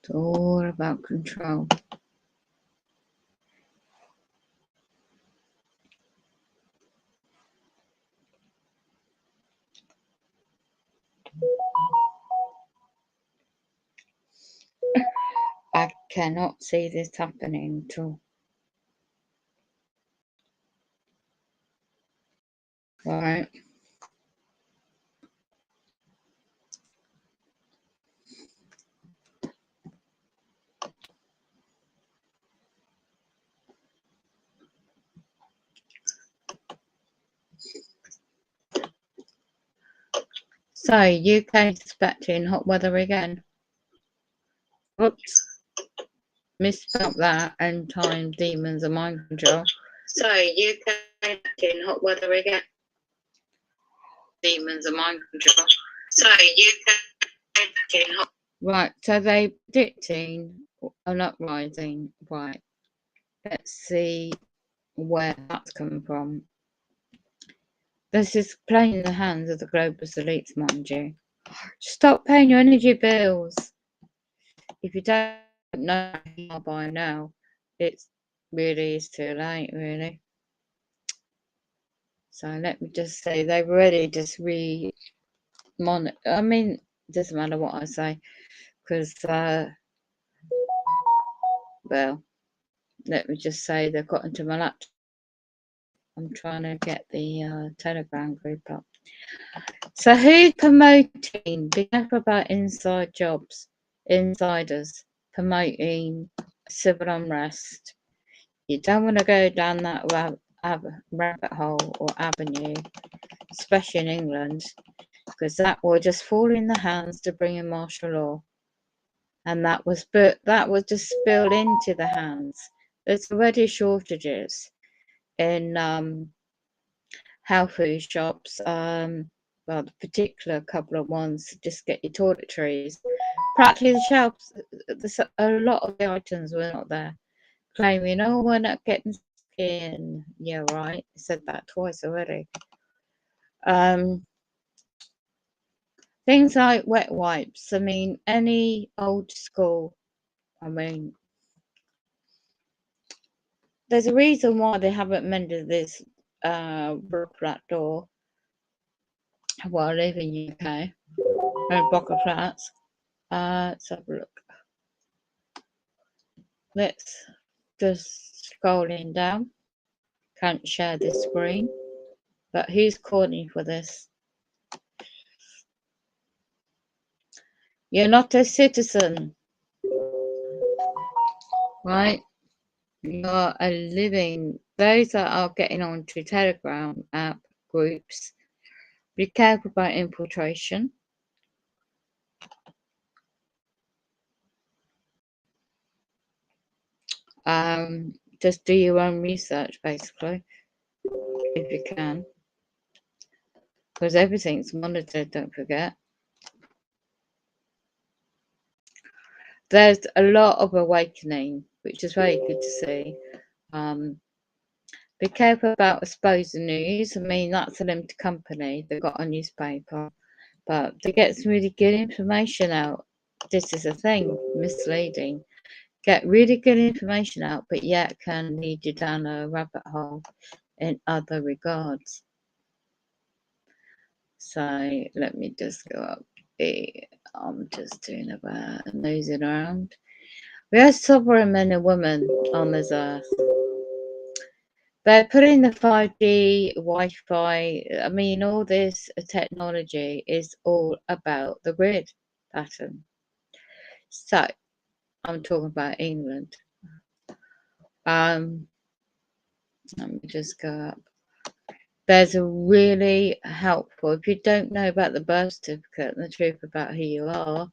It's all about control. I cannot see this happening at all. Right. So, UK expecting hot weather again. Whoops. Misspelled that and time demons are mind control. So, UK expecting hot weather again. Demons are mind control. So, UK expecting hot. Right, so they predicting an uprising. Right. Let's see where that's coming from. This is playing in the hands of the globalist elites, mind you. Stop paying your energy bills. If you don't know by now, it's really is too late, really. So let me just say they've already just I mean, it doesn't matter what I say, because well, let me just say they've got into my laptop. I'm trying to get the Telegram group up. So who's promoting? Be careful about inside jobs, insiders promoting civil unrest. You don't want to go down that rabbit hole or avenue, especially in England, because that will just fall in the hands to bring in martial law, and that was just spilled into the hands. There's already shortages in health food shops. Well, the particular couple of ones to just get your toiletries. Practically the shelves, a lot of the items were not there. Claiming, oh, we're not getting skin. Yeah, right. I said that twice already. Things like wet wipes. I mean, any old school. I mean, there's a reason why they haven't mended this block flat door. Well, I live in UK. And block of flats. Let's have a look. Let's just scrolling down. Can't share this screen. But who's calling for this? You're not a citizen. Right? You're a living. Those that are getting onto Telegram app groups, be careful about infiltration. Just do your own research, basically, if you can. Because everything's monitored, don't forget. There's a lot of awakening, which is very good to see. Be careful about exposing news. I mean, that's a limited company. They've got a newspaper. But they get some really good information out. This is a thing, misleading. Get really good information out, but yet can lead you down a rabbit hole in other regards. So let me just go up. I'm just doing about nosing around. We are sovereign men and women on this earth. They're putting the 5G, Wi-Fi, I mean, all this technology is all about the grid pattern. So, I'm talking about England. Let me just go up. There's a really helpful, if you don't know about the birth certificate and the truth about who you are,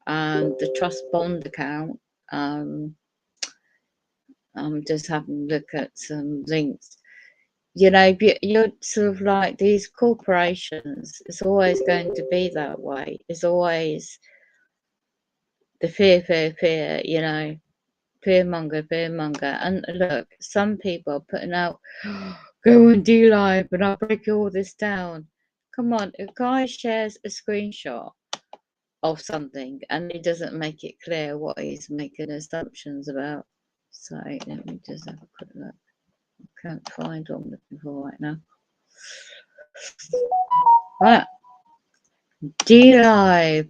the trust bond account, I'm just having a look at some links. You know, you're sort of like these corporations, it's always going to be that way. It's always the fear, you know, fear monger. And look, some people are putting out, go and do live and I'll break all this down. Come on, a guy shares a screenshot of something, and he doesn't make it clear what he's making assumptions about. So let me just have a quick look. I can't find what I'm looking for right now. Right. D-Live,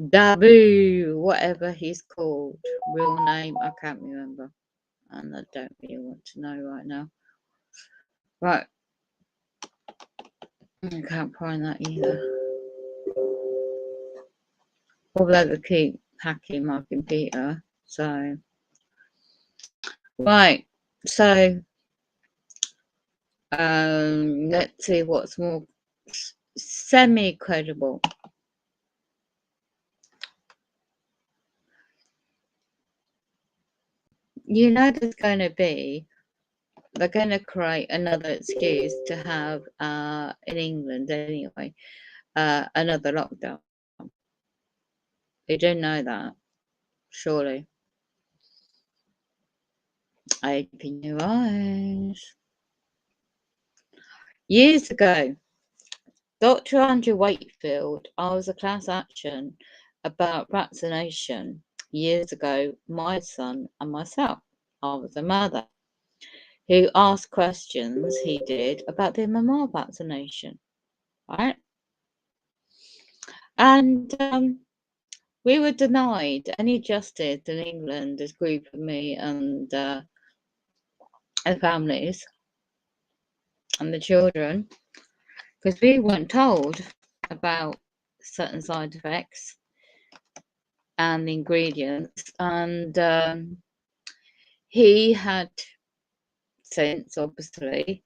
Dabu, whatever he's called. Real name, I can't remember. And I don't really want to know right now. Right. I can't find that either. Although they keep hacking my computer. So, right. So, let's see what's more semi-credible. You know there's going to be, they're going to create another excuse to have, in England anyway, another lockdown. You do know that, surely. Open your eyes. Years ago, Dr. Andrew Wakefield, I was a class action about vaccination years ago, my son and myself. I was a mother who asked questions he did about the MMR vaccination, right? And we were denied any justice in England, this group of me and the families and the children, because we weren't told about certain side effects and the ingredients. And he had since, obviously,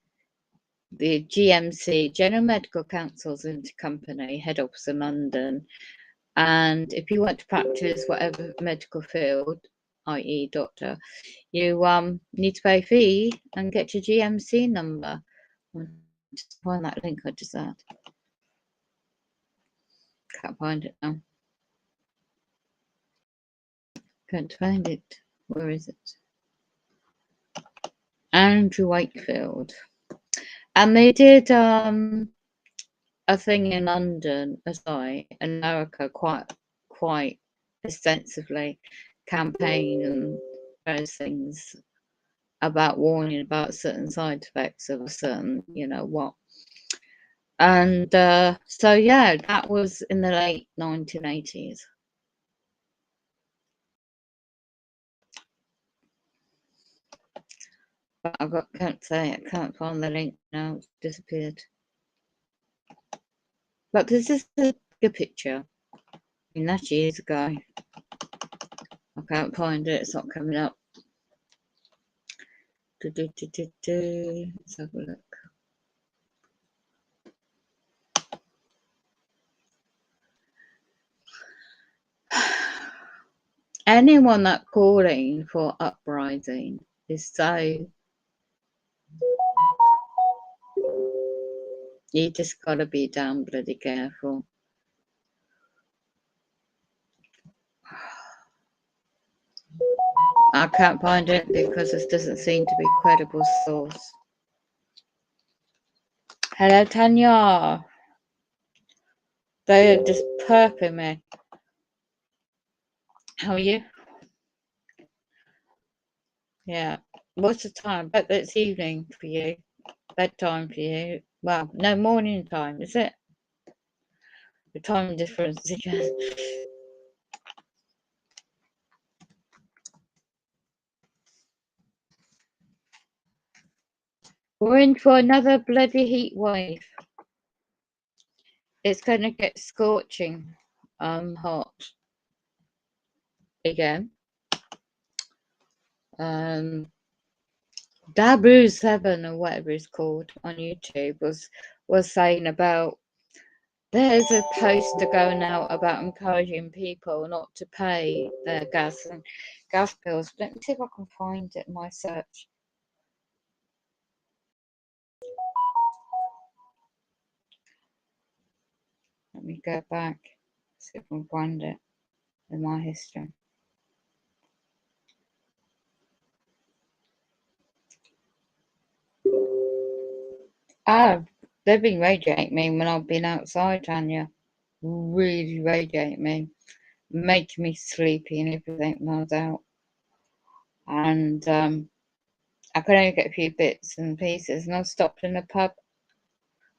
the GMC, General Medical Council's Company, head office in London. And if you want to practice whatever medical field, i.e. doctor, you need to pay a fee and get your GMC number. Just find that link I just had. Can't find it now. Can't find it. Where is it? Andrew Wakefield. And they did a thing in London, as in America, quite extensively, campaign and those things about warning about certain side effects of a certain, what. And so, yeah, that was in the late 1980s. But can't find the link now, it's disappeared. But this is a good picture. I mean, that's years ago. I can't find it, it's not coming up. Let's have a look. Anyone that calling for uprising is so, you just gotta be damn bloody careful. I can't find it because this doesn't seem to be a credible source. Hello, Tanya. They're just perping me. How are you? Yeah. What's the time? But it's evening for you. Bedtime for you. Well, no, morning time, is it? The time difference again. We're in for another bloody heat wave. It's going to get scorching hot again. Dabu7 or whatever it's called on YouTube was saying about, there's a poster going out about encouraging people not to pay their gas bills. Let me see if I can find it in my search. Let me go back, see if I can find it in my history. They've been radiating me when I've been outside, Tanya. really radiating me, making me sleepy and everything when I was out. And I could only get a few bits and pieces, and I stopped in a pub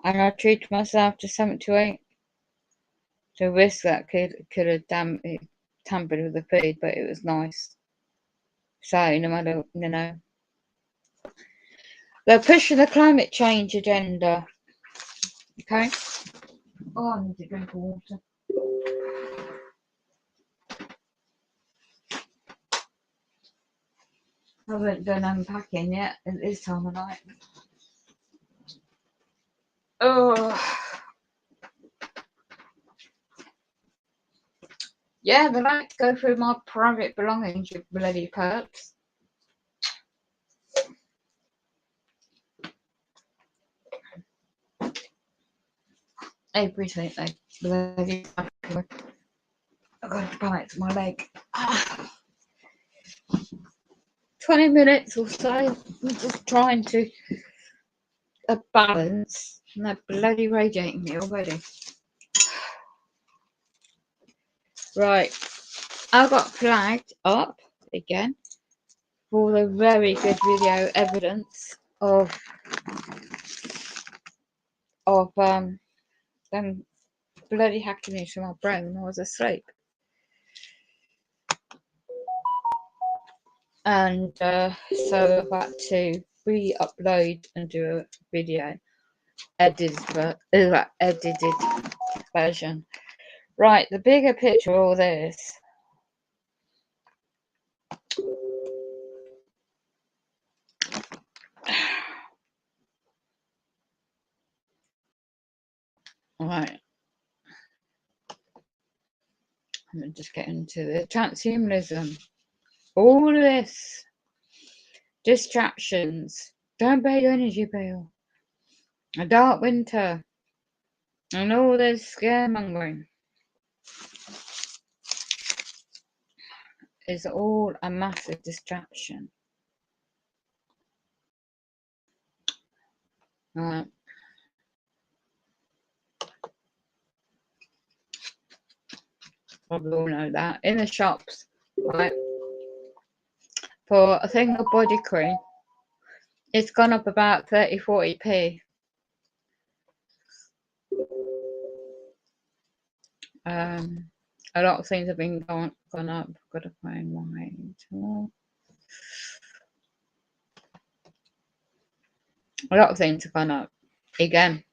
and I treated myself to something to eat. To risk that could have tampered with the food, but it was nice. So no matter, they're pushing the climate change agenda. Okay. Oh, I need to drink water. I haven't done unpacking yet at this time of night. Oh. Yeah, they like to go through my private belongings, you bloody perps. Everything they bloody. I've got to balance my leg. 20 minutes or so. I'm just trying to balance, and they're bloody radiating me already. Right, I got flagged up again for the very good video evidence of them bloody hacking into my brain when I was asleep. And so I've had to re-upload and do a video edited version. Right, the bigger picture of all this. Right. I'm just getting to the transhumanism. All of this. Distractions. Don't pay your energy bill. A dark winter. And all this scaremongering. Is all a massive distraction. Right. Probably all know that. In the shops, right, for a thing of body cream, it's gone up about 30-40p. A lot of things have been gone up. Got to find my. A lot of things have gone up again.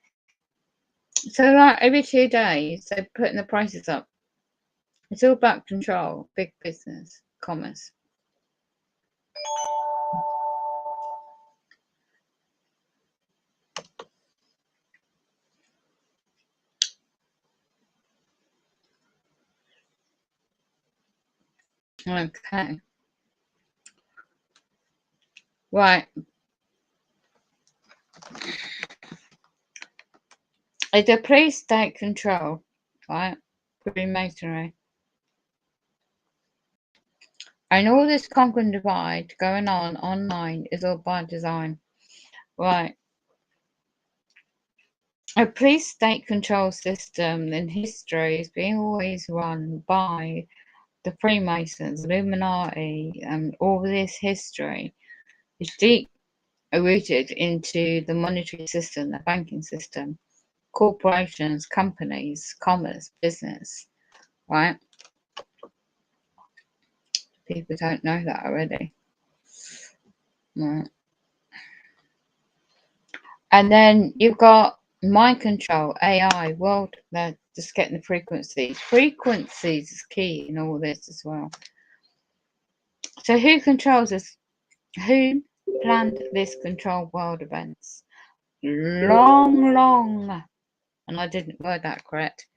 So like every 2 days, they're putting the prices up. It's all about control, big business, commerce. Okay. Right. It's a police-state control, right? Freemasonry. And all this conquer and divide going on online is all by design. Right. A police-state control system in history is being always run by the Freemasons, Illuminati, and all this history is deep rooted into the monetary system, the banking system, corporations, companies, commerce, business, right? People don't know that already. Right. And then you've got mind control, AI, world, they're just getting the frequencies. Frequencies is key in all this as well. So who controls this? Who planned this control world events? Long, and I didn't word that correct.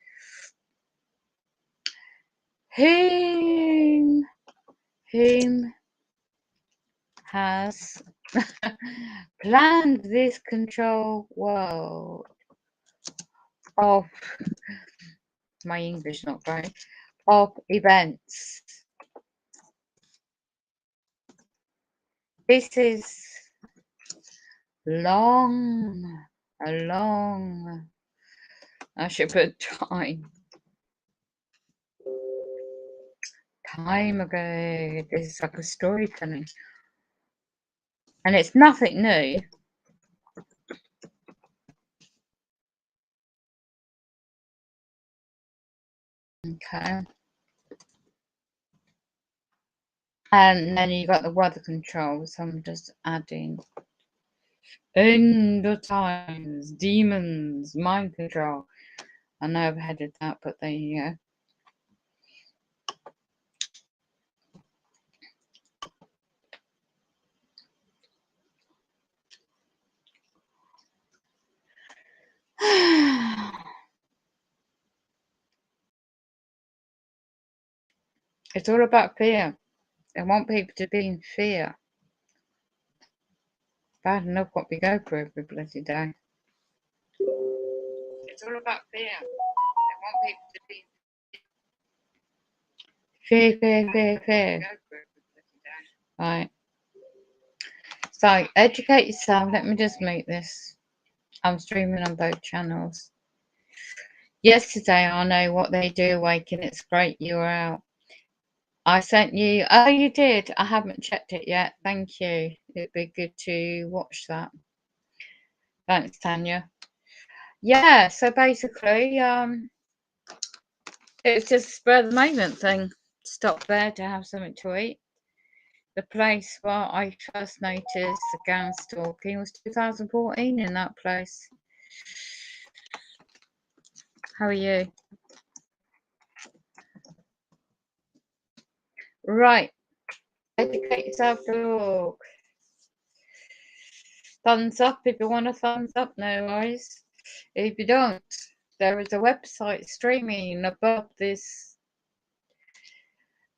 Whom has planned this control world of, my English not great, of events? This is long, I should put time. time ago. This is like a storytelling. And it's nothing new. Okay. And then you got the weather control, so I'm just adding end of times, demons, mind control. I know I've headed that, but there you go. It's all about fear. I want people to be in fear. Bad enough what we go through every bloody day. It's all about fear. I want people to be in fear. Right. So educate yourself. Let me just make this. I'm streaming on both channels. Yesterday, I know what they do. Awaken. It's great you're out. I sent you. Oh, you did. I haven't checked it yet. Thank you. It'd be good to watch that. Thanks, Tanya. Yeah. So basically, it's just a spur of the moment thing. Stop there to have something to eat. The place where I first noticed the gang stalking was 2014 in that place. How are you? Right. Educate yourself, dog. Thumbs up if you want a thumbs up, no worries. If you don't, there is a website streaming above this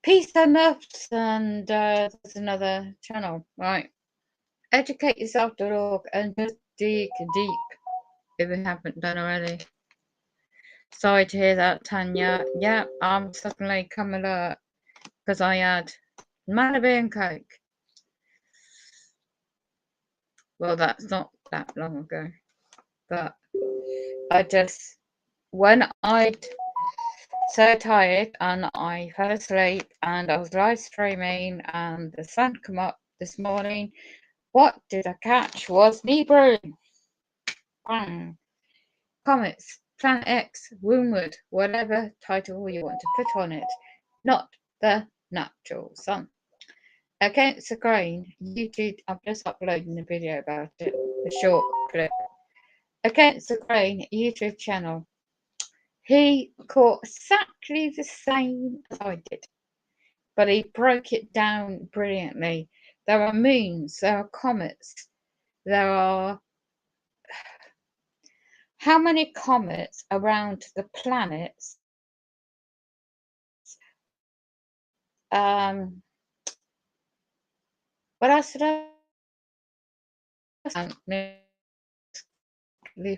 Peace and Nuts, and there's another channel. Right. Educate yourself.org and just dig deep if you haven't done already. Sorry to hear that, Tanya. Yeah, I'm suddenly come alert because I had Malibu and Coke. Well, that's not that long ago, but I just, when I'd so tired and I fell asleep and I was live streaming and the sun came up this morning, what did I catch was Libra. Bang. Comets, Planet X, Wormwood, whatever title you want to put on it, not the natural sun. Against the grain, YouTube, I'm just uploading a video about it, a short clip. Against the Grain YouTube channel. He caught exactly the same as I did, but he broke it down brilliantly. There are moons, there are comets, there are how many comets around the planets? What else did I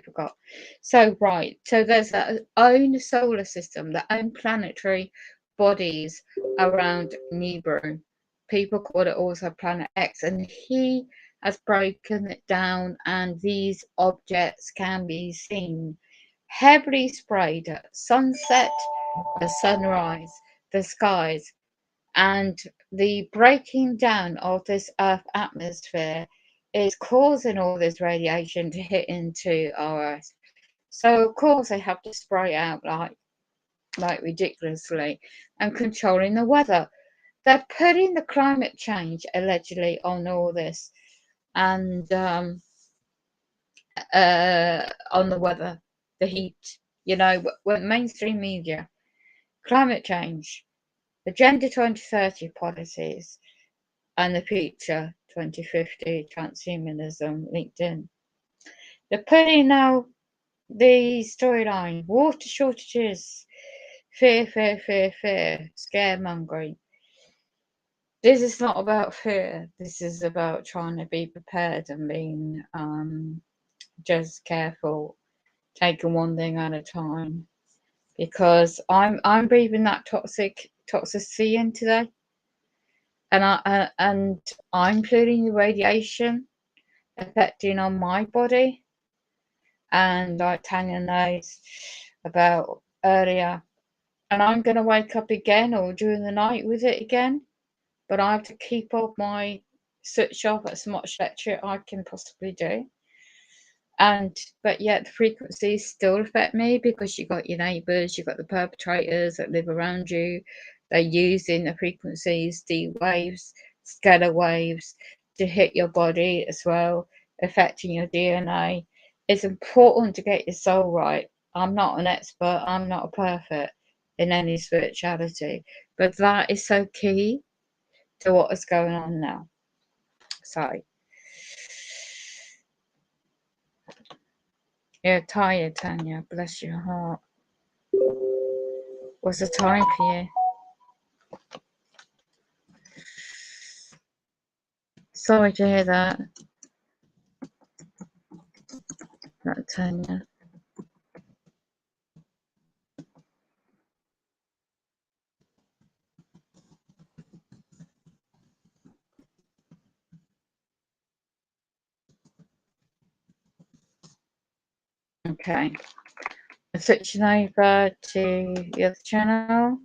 forgot? So right, so there's their own solar system, their own planetary bodies around Nibiru. People call it also Planet X, and he has broken it down, and these objects can be seen heavily sprayed at sunset, the sunrise, the skies, and the breaking down of this Earth atmosphere is causing all this radiation to hit into our Earth. So of course they have to spray out like ridiculously and controlling the weather. They're putting the climate change allegedly on all this and on the weather, the heat. You know, when mainstream media, climate change, Agenda 2030 policies, and the future 2050 transhumanism linked in. They're putting now the storyline water shortages, fear, scaremongering. This is not about fear. This is about trying to be prepared and being just careful, taking one thing at a time. Because I'm breathing that toxicity in today, and I'm feeling the radiation affecting on my body. And like Tanya knows about earlier, and I'm going to wake up again or during the night with it again, but I have to keep up my switch off as much electric I can possibly do. But yet the frequencies still affect me because you got your neighbours, you got the perpetrators that live around you. They're using the frequencies, the waves, scalar waves, to hit your body as well, affecting your DNA. It's important to get your soul right. I'm not an expert, I'm not a perfect in any spirituality, but that is so key to what is going on now. So you're tired, Tanya, bless your heart. What's the time for you? Sorry to hear that, Tanya. Okay. I'm switching over to the other channel.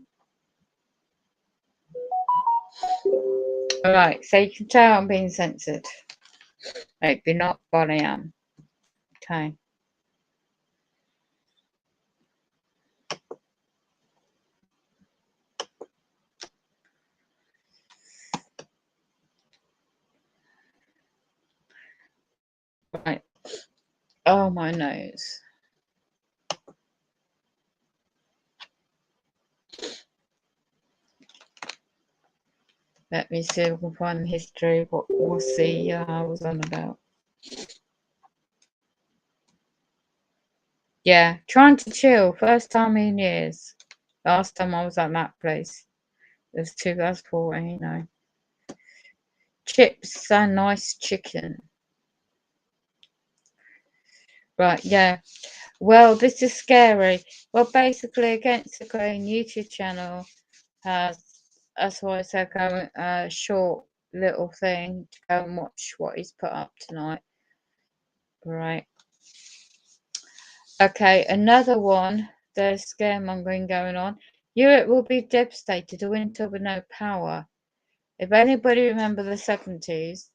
Alright, so you can tell I'm being censored. Maybe not, but I am. Okay. Right. Oh, my nose. Let me see if I can find the history of what I was on about. Yeah, trying to chill. First time in years. Last time I was at that place. It was 2014, you know. Chips and nice chicken. Right, yeah. Well, this is scary. Well, basically, Against the Grain YouTube channel has, that's why I said go a short little thing to go and watch what he's put up tonight. Right. Okay, another one. There's scaremongering going on. Europe will be devastated. A winter with no power. If anybody remember the 70s,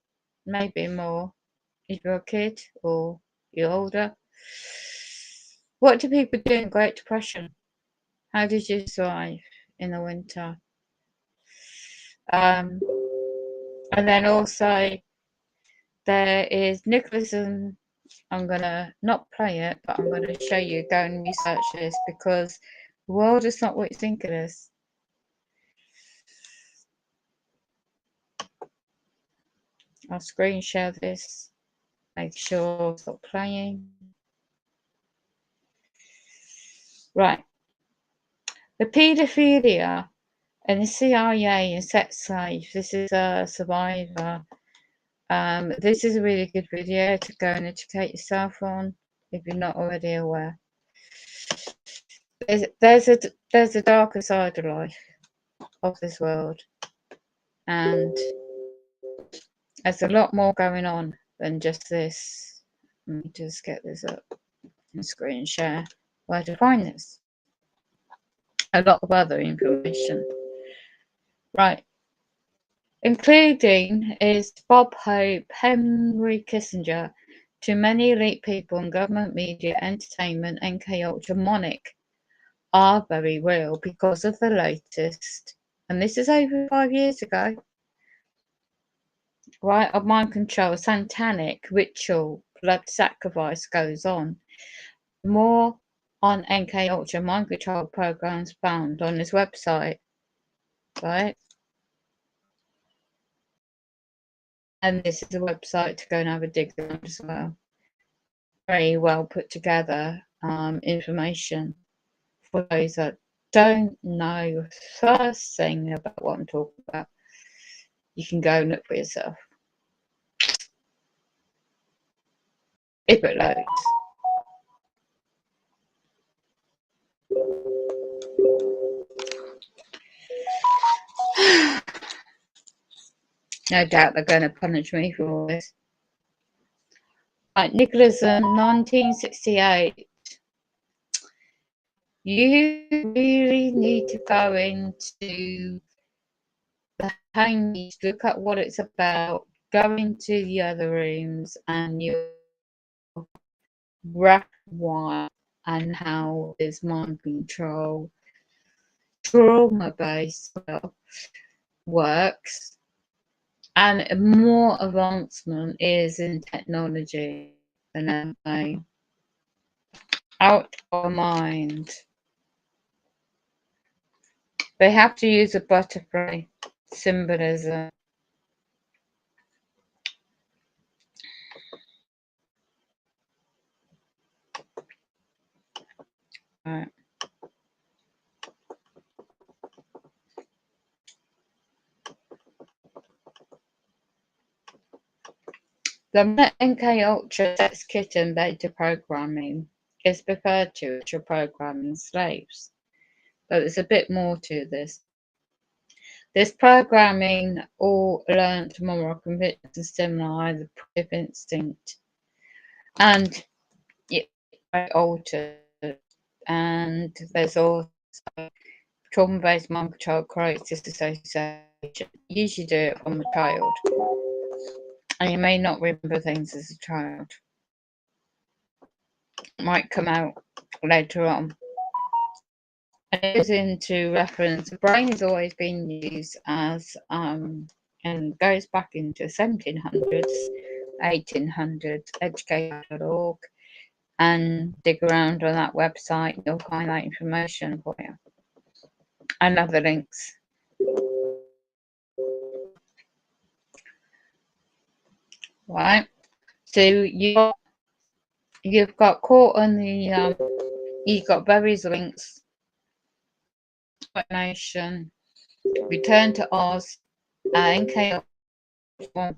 maybe more, if you're a kid or you're older, what do people do in Great Depression? How did you survive in the winter? And then also there is Nicholasm. I'm gonna not play it, but I'm gonna show you. Go and research this because the world is not what you think it is. I'll screen share this. Make sure it's not playing. Right. The paedophilia and the CIA and sex slave. This is a survivor. This is a really good video to go and educate yourself on if you're not already aware. There's a darker side of life of this world, and there's a lot more going on than just this. Let me just get this up and screen share where to find this. A lot of other information. Right. Including is Bob Hope, Henry Kissinger, to many elite people in government, media, entertainment, NK Ultra, Monarch are very real because of the latest, and this is over 5 years ago, right, of mind control, satanic ritual, blood sacrifice goes on. More on NK Ultra mind control programs found on his website, right? And this is a website to go and have a dig around as well. Very well put together information for those that don't know the first thing about what I'm talking about. You can go and look for yourself. If it loads. No doubt they're going to punish me for all this. Right, Nicholasm, 1968. You really need to go into the homepage, look at what it's about, go into the other rooms, and you'll wrap why and how is mind control trauma based works, and more advancement is in technology than ever. Out of our mind. They have to use a butterfly symbolism. Right. The NK Ultra Sex Kitten beta programming is referred to as your programming slaves, but there's a bit more to this. This programming all learnt moral convictions and stimuli, the primitive instinct, and it altered. And there's also trauma-based mind control creates disassociation. You usually do it from a child, and you may not remember things as a child. It might come out later on. And it goes into reference. The brain has always been used as and goes back into 1700s, 1800s, education.org, and dig around on that website. You'll find that information for you and other links. Right, so you've got caught on the you've got various links. Nation, Return to Oz, NK. It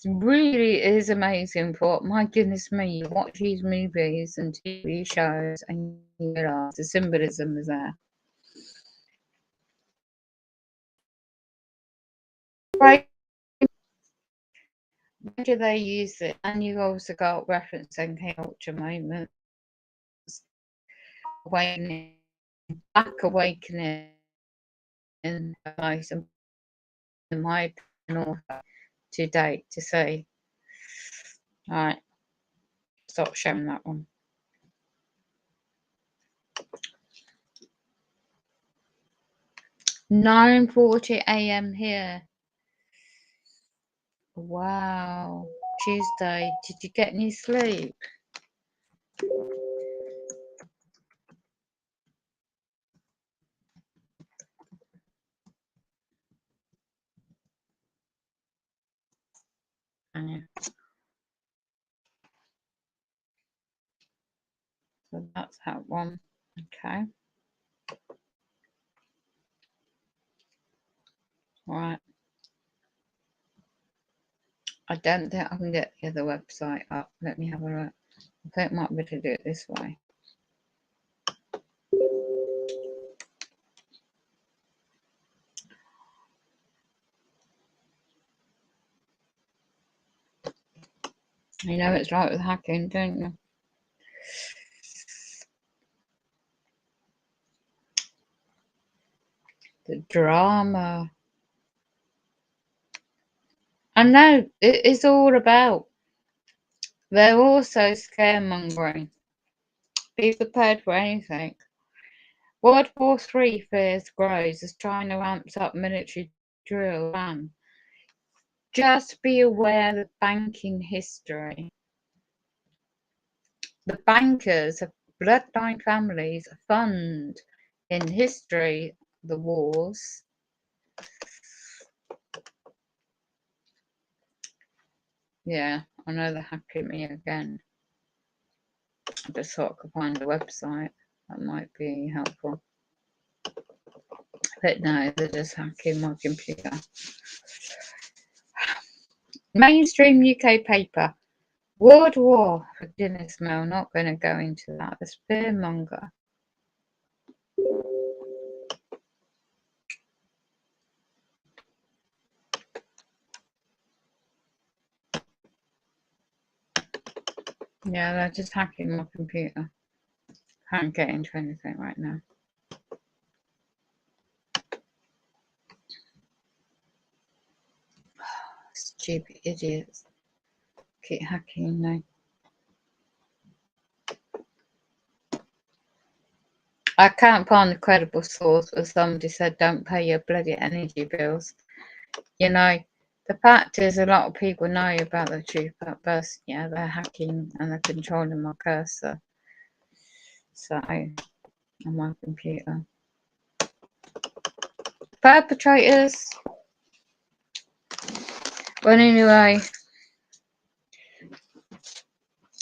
really is amazing. For my goodness me, you watch these movies and TV shows and you realise the symbolism is there. Right. Where do they use it? And you've also got reference NK Ultra moments, awakening, back awakening, in my opinion, to date to say, all right, stop showing that one. 9:40 a.m. here. Wow. Tuesday. Did you get any sleep? So that's that one. Okay. Right. I don't think I can get the other website up. Let me have a look. I think I might be able to do it this way. You know it's right with hacking, don't you? The drama. I know it is all about. They're also scaremongering. Be prepared for anything. World War III fears grows as China ramps up military drill. Just be aware of banking history. The bankers of bloodline families fund in history the wars. Yeah, I know they're hacking me again. I just thought I could find a website that might be helpful. But no, they're just hacking my computer. Mainstream UK paper. World War. For goodness me, I'm not going to go into that. The spearmonger. Yeah, they're just hacking my computer. Can't get into anything right now. Stupid idiots. Keep hacking now. I can't find a credible source where somebody said don't pay your bloody energy bills. You know, the fact is a lot of people know about the truth, but yeah, they're hacking and they're controlling my cursor. So, on my computer. Perpetrators. Well, anyway,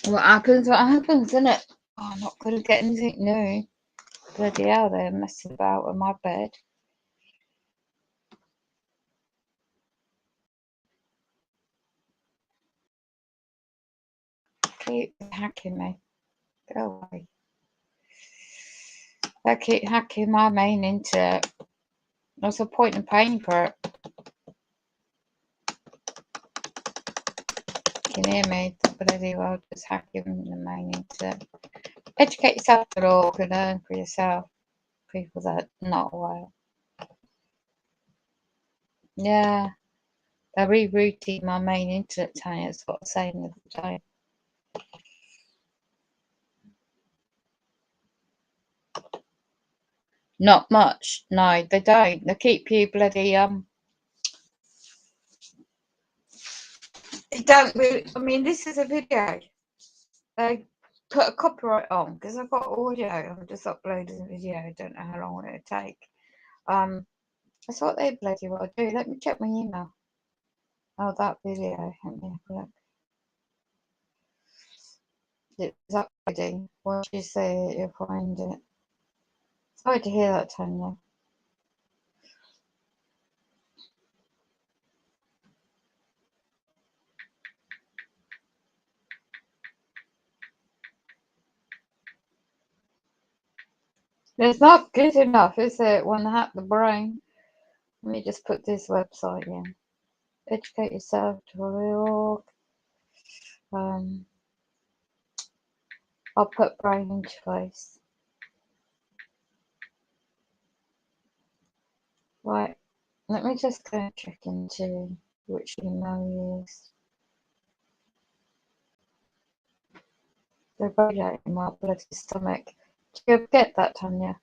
what happens, isn't it? Oh, I'm not going to get anything new. Bloody hell, they're messing about with my bed. Keep hacking me. Go away. They keep hacking my main internet. What's the point in paying for it? You can hear me? The bloody world is hacking the main internet. Educate yourself at all and learn for yourself. People that are not aware. Yeah, they're rerouting my main internet channel. That's what I was saying the other day. Not much. No, they don't. They keep you bloody They don't really. I mean, this is a video. They put a copyright on because I've got audio. I'm just uploading a video. I don't know how long it'll take. That's what they bloody well do. Let me check my email. Oh, that video. Let me have a look. It's uploading. Once you see it, you'll find it. Sorry to hear that, Tanya. It's not good enough, is it? When they hack the brain. Let me just put this website in. Educate yourself to org. I'll put brain interface. Right. Let me just go and check into which email you used. They're radiating my bloody stomach. Do you get that, Tanya?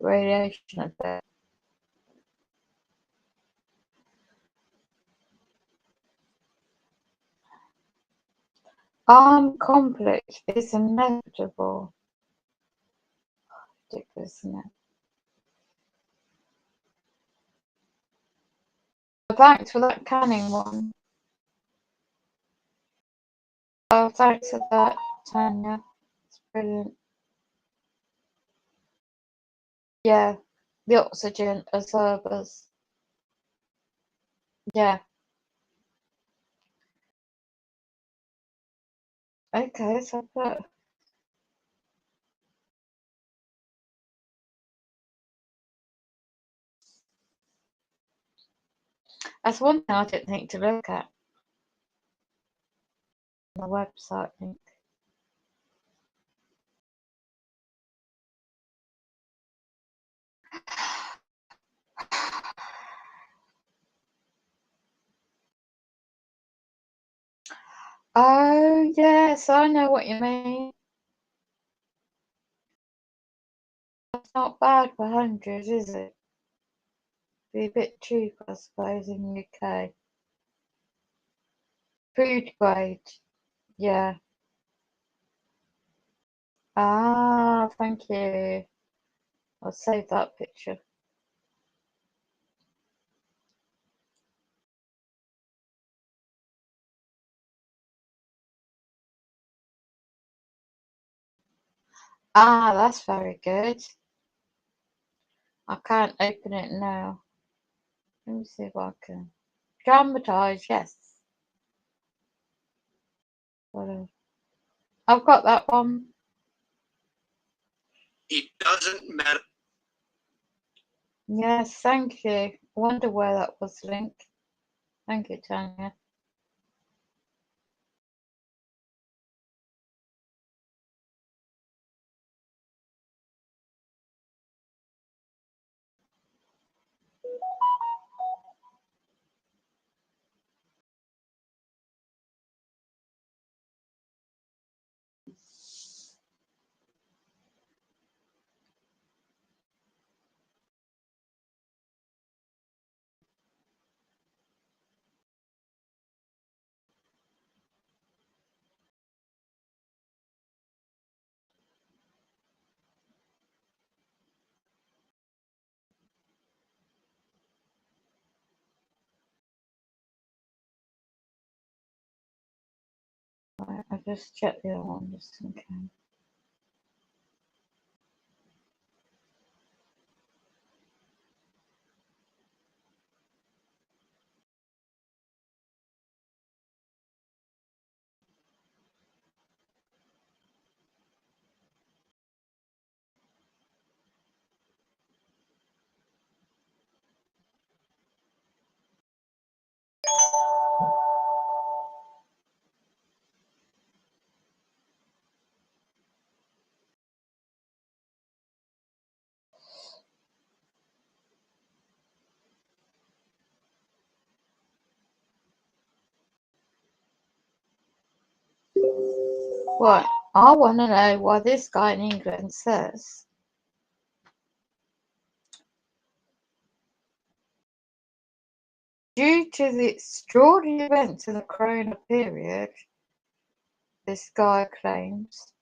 Radiation of it. Armed conflict is inevitable. Ridiculous, isn't it? Thanks for that canning one. Oh, thanks for that, Tanya. It's brilliant. Yeah, the oxygen absorbers. Yeah. Okay, so put. That's one thing I didn't think to look at. The website link. Oh, yes, I know what you mean. That's not bad for hundreds, is it? Be a bit cheap, I suppose, in the UK. Food grade, yeah. Ah, thank you. I'll save that picture. Ah, that's very good. I can't open it now. Let me see if I can. Dramatise, yes. Whatever. I've got that one. It doesn't matter. Yes, thank you. I wonder where that was linked. Thank you, Tanya. Right, I'll just check the other one just in case. Right, I want to know why this guy in England says due to the extraordinary events of the Corona period, this guy claims,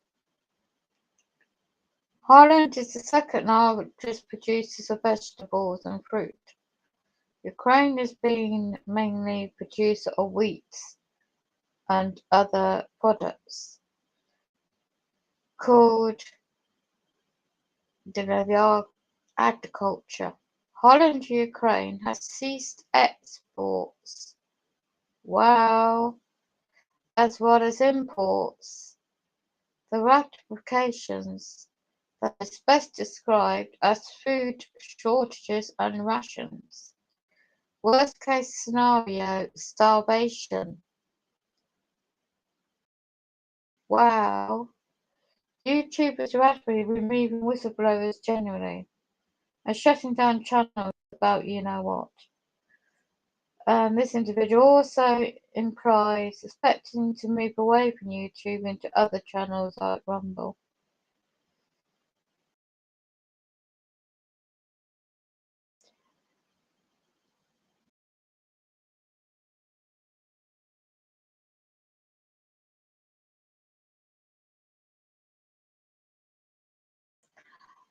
Holland is the second largest producer of vegetables and fruit. Ukraine has been mainly a producer of wheat and other products called agriculture. Holland to Ukraine has ceased exports, wow, as well as imports. The ramifications that is best described as food shortages and rations. Worst case scenario, starvation. Wow. YouTubers are rapidly removing whistleblowers generally and shutting down channels about you know what. This individual also implies expecting to move away from YouTube into other channels like Rumble.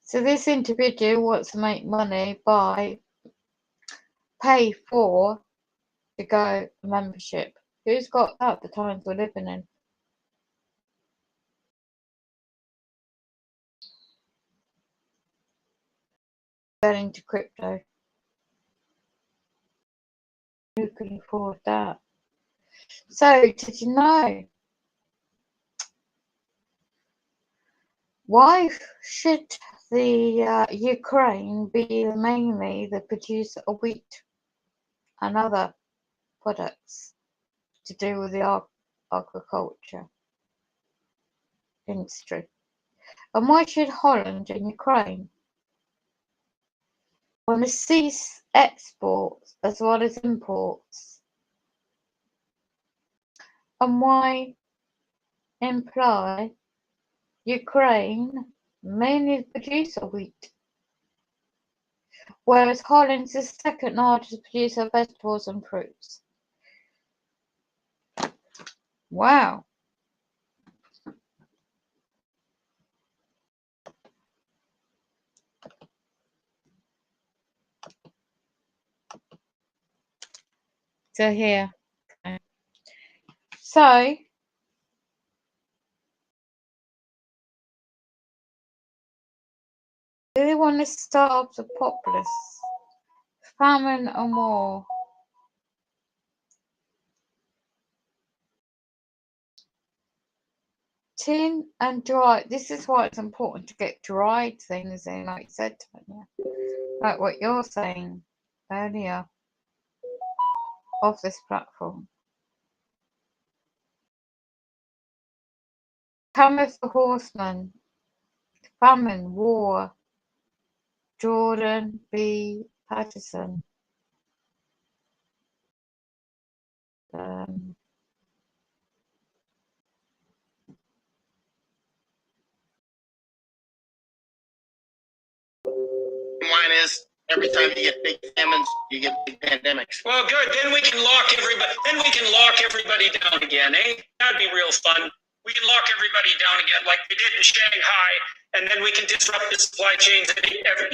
So this individual wants to make money by pay for to go membership. Who's got that the times we're living in? Getting to crypto. Who can afford that? So did you know? Why should the Ukraine be mainly the producer of wheat and other products to do with the agriculture industry? And why should Holland and Ukraine want to cease exports as well as imports? And why imply Ukraine mainly producer of wheat, whereas Holland is the second largest producer of vegetables and fruits? Wow. So here. So do they want to starve the populace? Famine and war. Tin and dry. This is why it's important to get dried things in, like you said, Tanya. Like what you're saying earlier off this platform. Cometh the horseman. Famine, war. Jordan B. Patterson. Mine is every time you get big famines, you get big pandemics. Well, good. Then we can lock everybody down again, eh? That'd be real fun. We can lock everybody down again, like we did in Shanghai, and then we can disrupt the supply chains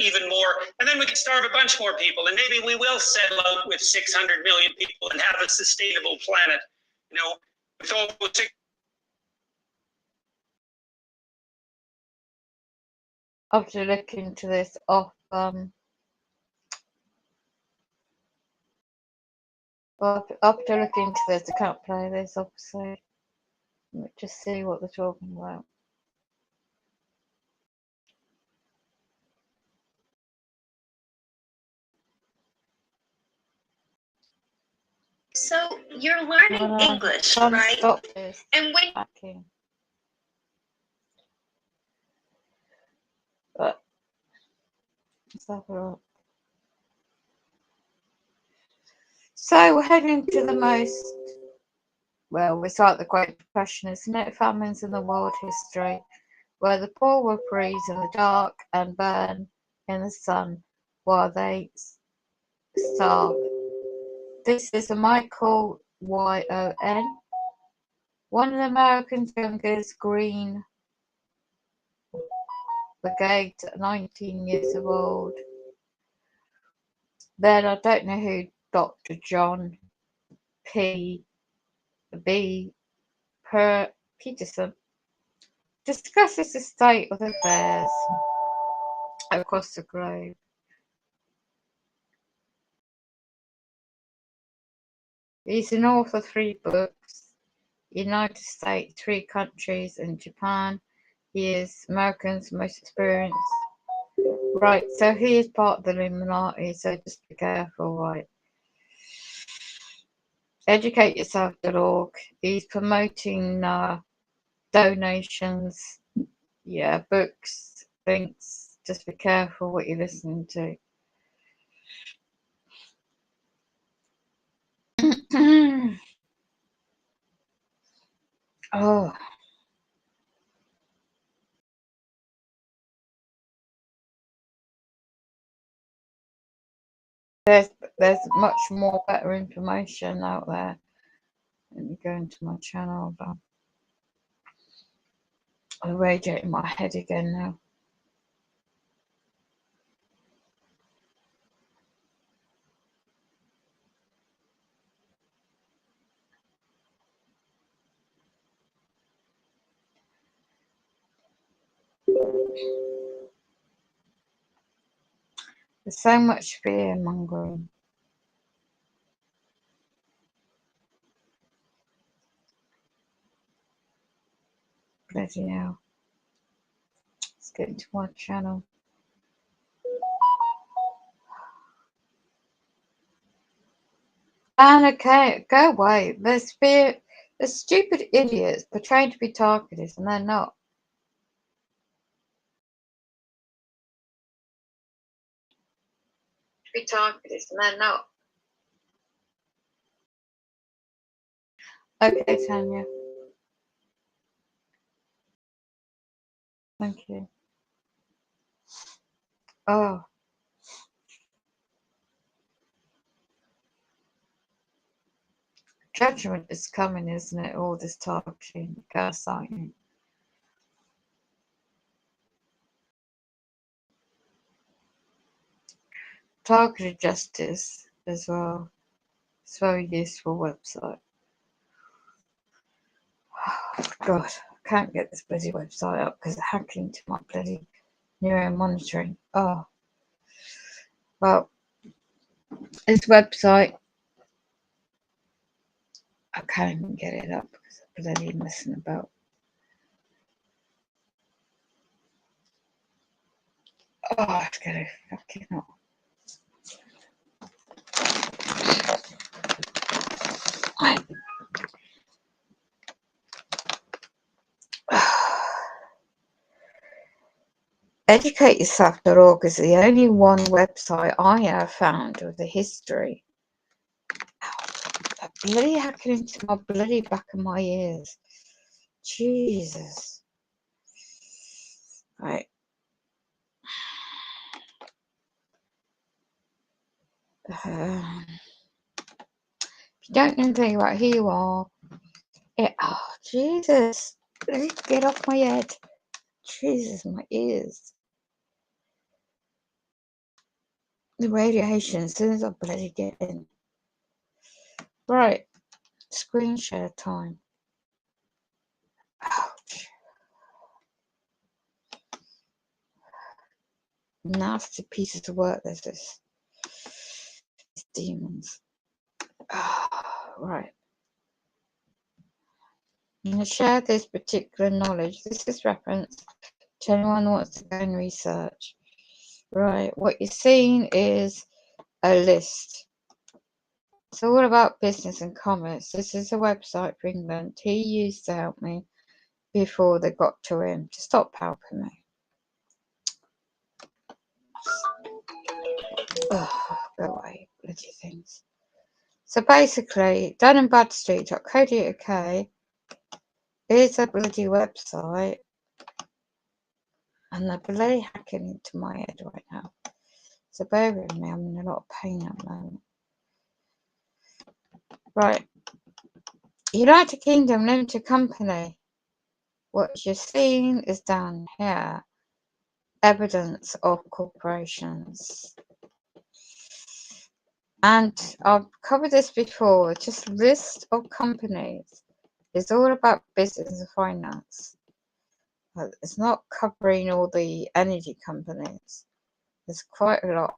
even more, and then we can starve a bunch more people, and maybe we will settle out with 600 million people and have a sustainable planet. You know, with all I have to look into this off. Well, I have to look into this. I can't play this, obviously. Let me just see what they're talking about. So you're learning English, right? Stop this. And when Hacking. But let's have a look. So we're heading to the most, well, it's like the Great Depression, isn't it? Famines in the world history, where the poor will freeze in the dark and burn in the sun while they starve. This is a Michael Y.O.N., one of America's youngest Green Brigade, 19 years old. Then I don't know who Dr. John P. B. Peterson discusses the state of affairs across the globe. He's an author of 3 books: United States, 3 countries, and Japan. He is America's most experienced. Right, so he is part of the Illuminati, so just be careful, right? Educateyourself.org. He's promoting donations, books, links. Just be careful what you're listening to. Oh, there's much more better information out there. Let me go into my channel. I'm radiating my head again now. There's so much fear mongering. Bloody hell. Let's get into my channel. And okay, go away. There's fear. There's stupid idiots portraying to be targeted, and they're not. Be targeted, and they're not. Okay, Tanya. Thank you. Oh. Judgment is coming, isn't it? All this targeting, gaslighting. Targeted justice as well. It's a very useful website. Oh, God, I can't get this bloody website up because it's hacking to my bloody neuro monitoring. Oh. Well, this website, I can't even get it up because I'm bloody messing about. Oh, I have to get it fucking up. Educateyourself.org is the only one website I have found with the history. That bloody hacking into my bloody back of my ears. Jesus. Right. If you don't know anything about who you are, oh, Jesus. Let me get off my head. Jesus, my ears. The radiation, as soon as I bloody get in. Right. Screen share time. Ouch. Nasty pieces of work, this is. These demons. Right. I'm going to share this particular knowledge. This is reference to anyone who wants to go and research. Right. What you're seeing is a list. It's all about business and commerce. This is a website for England. He used to help me before they got to him to stop helping me. Oh, go away, bloody things. So basically, dunandbradstreet.co.uk is a bloody website, and they're bloody hacking into my head right now. So bear with me, I'm in a lot of pain at the moment. Right. United Kingdom Limited Company. What you're seeing is down here. Evidence of corporations. And I've covered this before. Just list of companies. It's all about business and finance. It's not covering all the energy companies. There's quite a lot.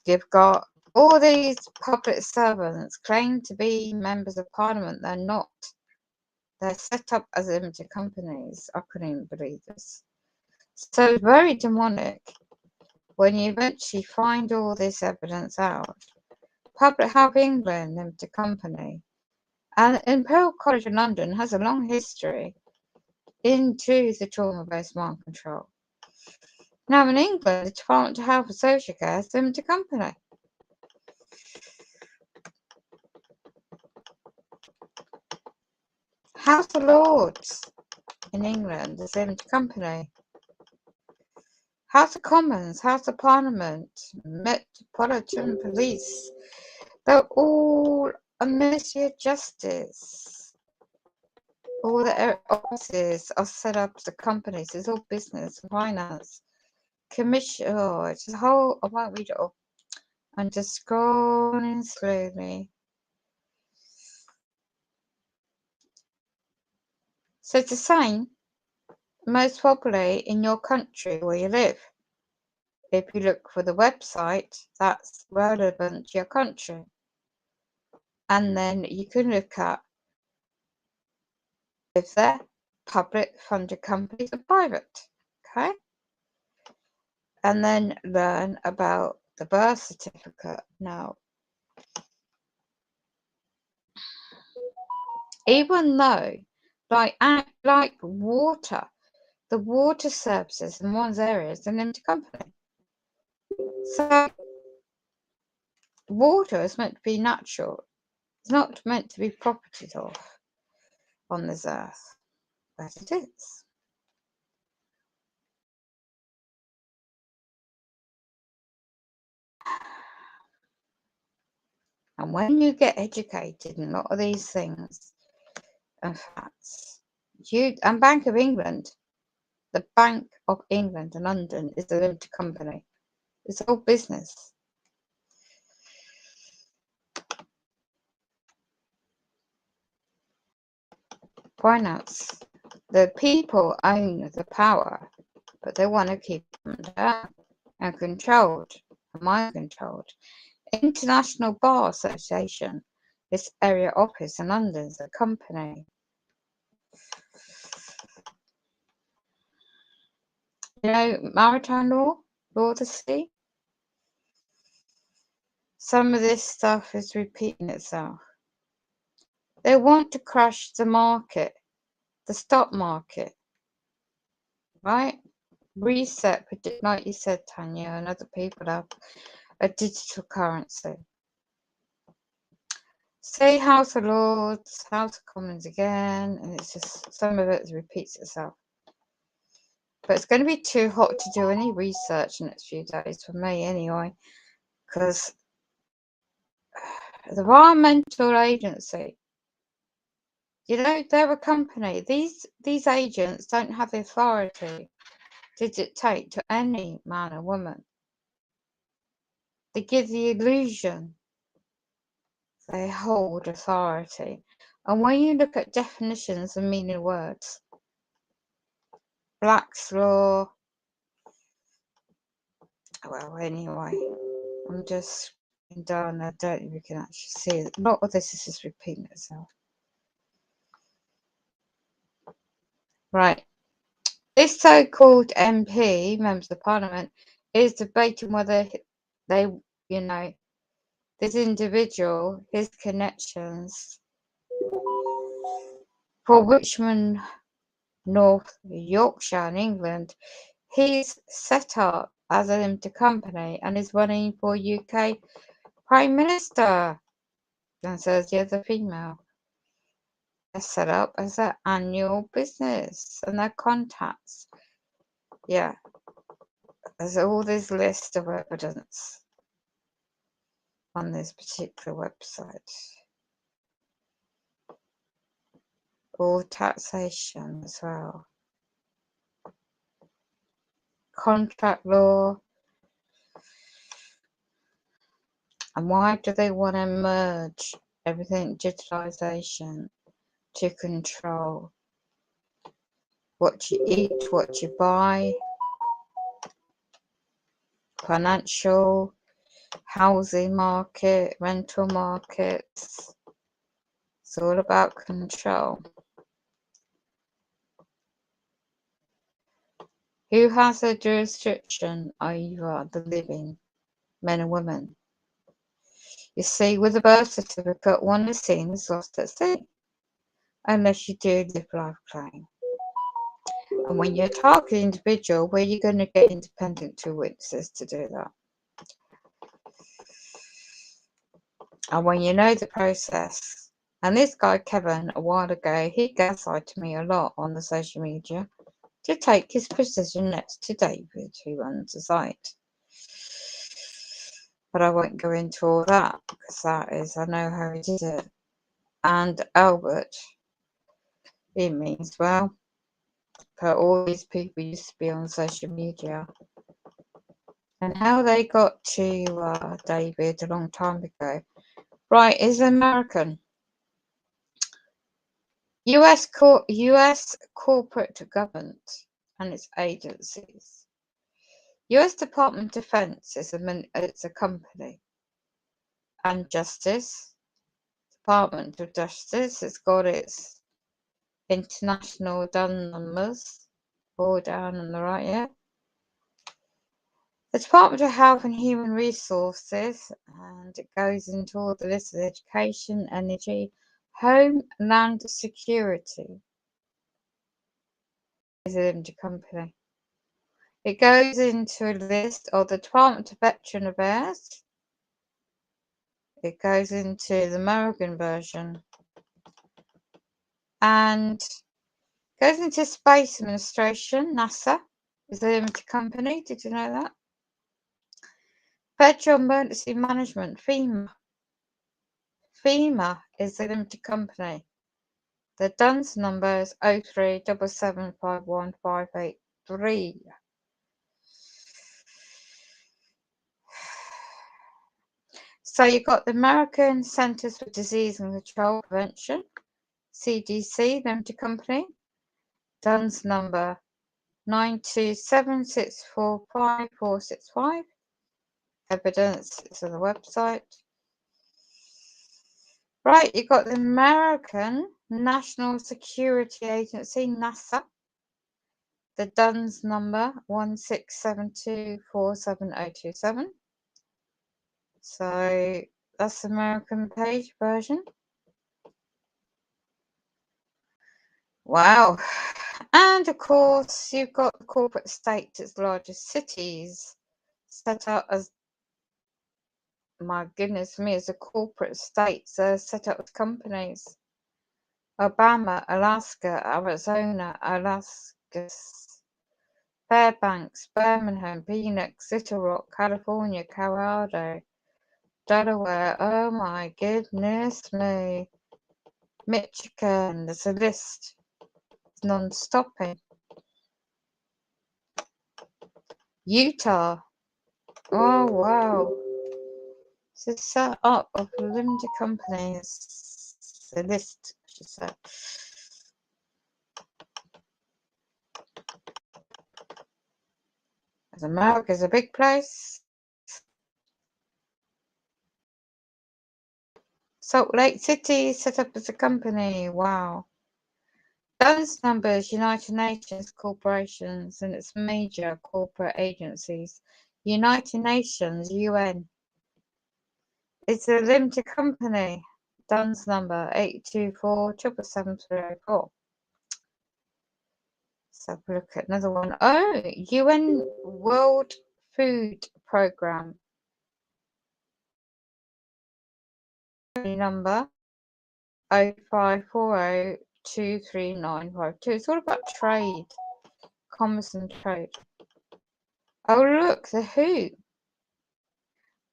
You've got all these public servants claim to be members of parliament. They're not. They're set up as limited companies. I couldn't even believe this. So very demonic when you eventually find all this evidence out. Public Health England Limited Company and Imperial College of London has a long history into the trauma-based mind control. Now in England, the Department of Health and Social Care is a limited company. House of Lords in England is a limited company. House of Commons, House of Parliament, Metropolitan Police, they're all a Ministry of Justice. All the offices are set up as companies. It's all business, finance, commission. Oh, it's a whole. I won't read it all. I'm just scrolling slowly. So it's the same, most probably in your country where you live. If you look for the website that's relevant to your country. And then you can look at if they're public funded companies or private. Okay? And then learn about the birth certificate. Now, even though, like water, the water services in one's area is a limited company. So, water is meant to be natural. It's not meant to be profited off on this earth, but it is. And when you get educated in a lot of these things and facts, and Bank of England, the Bank of England in London is a limited company. It's all business. Finance. The people own the power, but they want to keep them down and controlled, mind controlled. International Bar Association, this area office in London is a company. You know, maritime law, law of the sea. Some of this stuff is repeating itself. They want to crush the market, the stock market, right? Reset, like you said, Tanya, and other people have a digital currency. Say House of Lords, House of Commons again, and it's just some of it repeats itself. But it's going to be too hot to do any research in the next few days for me anyway, because the Environmental Agency, you know, they're a company. These agents don't have the authority to dictate to any man or woman. They give the illusion they hold authority. And when you look at definitions and meaning words, Black's Law, Well, anyway, I'm just down. I don't know if you can actually see it. A lot of this is just repeating itself. Right. This so-called MP, members of Parliament, is debating whether they, this individual, his connections for Richmond, North Yorkshire in England, he's set up as a limited company and is running for UK Prime Minister. And says the other female. They're set up as an annual business and their contacts. Yeah, there's all this list of evidence on this particular website. All taxation as well. Contract law. And why do they want to merge everything digitalization to control what you eat, what you buy, financial, housing market, rental markets? It's all about control. Who has a jurisdiction over the living, men and women? You see, with a birth certificate, one is seen as lost at sea, unless you do live life claim. And when you're a targeted individual, where you're going to get independent two witnesses to do that. And when you know the process, and this guy Kevin, a while ago, he gaslighted me a lot on the social media to take his position next to David, who runs the site. But I won't go into all that, because that is, I know how he did it. And Albert, it means, well, but all these people used to be on social media. And how they got to David a long time ago. Right, is American. US corporate government and its agencies. US Department of Defense is a company. And Justice, Department of Justice, it's got its international DUN numbers, all down on the right here. The Department of Health and Human Resources, and it goes into all the list of education, energy, homeland security. Is a limited company. It goes into a list of the Department of Veteran Affairs. It goes into the American version. And goes into Space Administration, NASA is a limited company. Did you know that? Federal Emergency Management, FEMA. FEMA is a limited company. The DUNS number is 0377515583. So you've got the American Centers for Disease and Control Prevention, CDC, limited company. DUNS number 927645465. Evidence is on the website. Right, you've got the American National Security Agency, NASA. The DUNS number 1672470027. So that's the American page version. Wow. And of course, you've got the corporate state, its largest cities, set up as, my goodness me, as a corporate state, so set up as companies. Alabama, Alaska, Arizona, Alaska, Fairbanks, Birmingham, Phoenix, Little Rock, California, Colorado, Delaware, oh my goodness me, Michigan, there's a list, it's non-stopping. Utah, oh wow, it's a set up of limited companies, a list, I should say. Because America's a big place. Salt Lake City set up as a company. Wow. DUNS numbers, United Nations corporations and its major corporate agencies. United Nations, UN. It's a limited company. DUNS number 824777304. Let's have a look at another one. Oh, UN World Food Programme. Number 0540239952. It's all about trade, commerce and trade. Oh look, the WHO.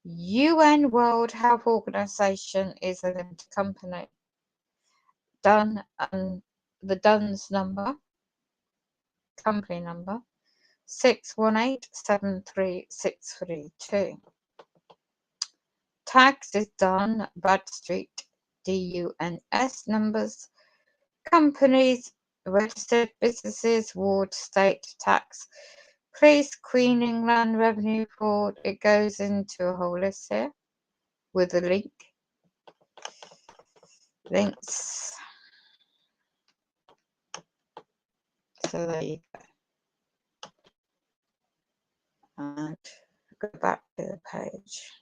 UN World Health Organization is a limited company. Done and the DUNS number, company number 618-73632. Tax is done Bradstreet, DUNS numbers. Companies, registered businesses, ward, state tax, police, Queening, land revenue, fraud. It goes into a whole list here with a link. Links. So there you go. And go back to the page.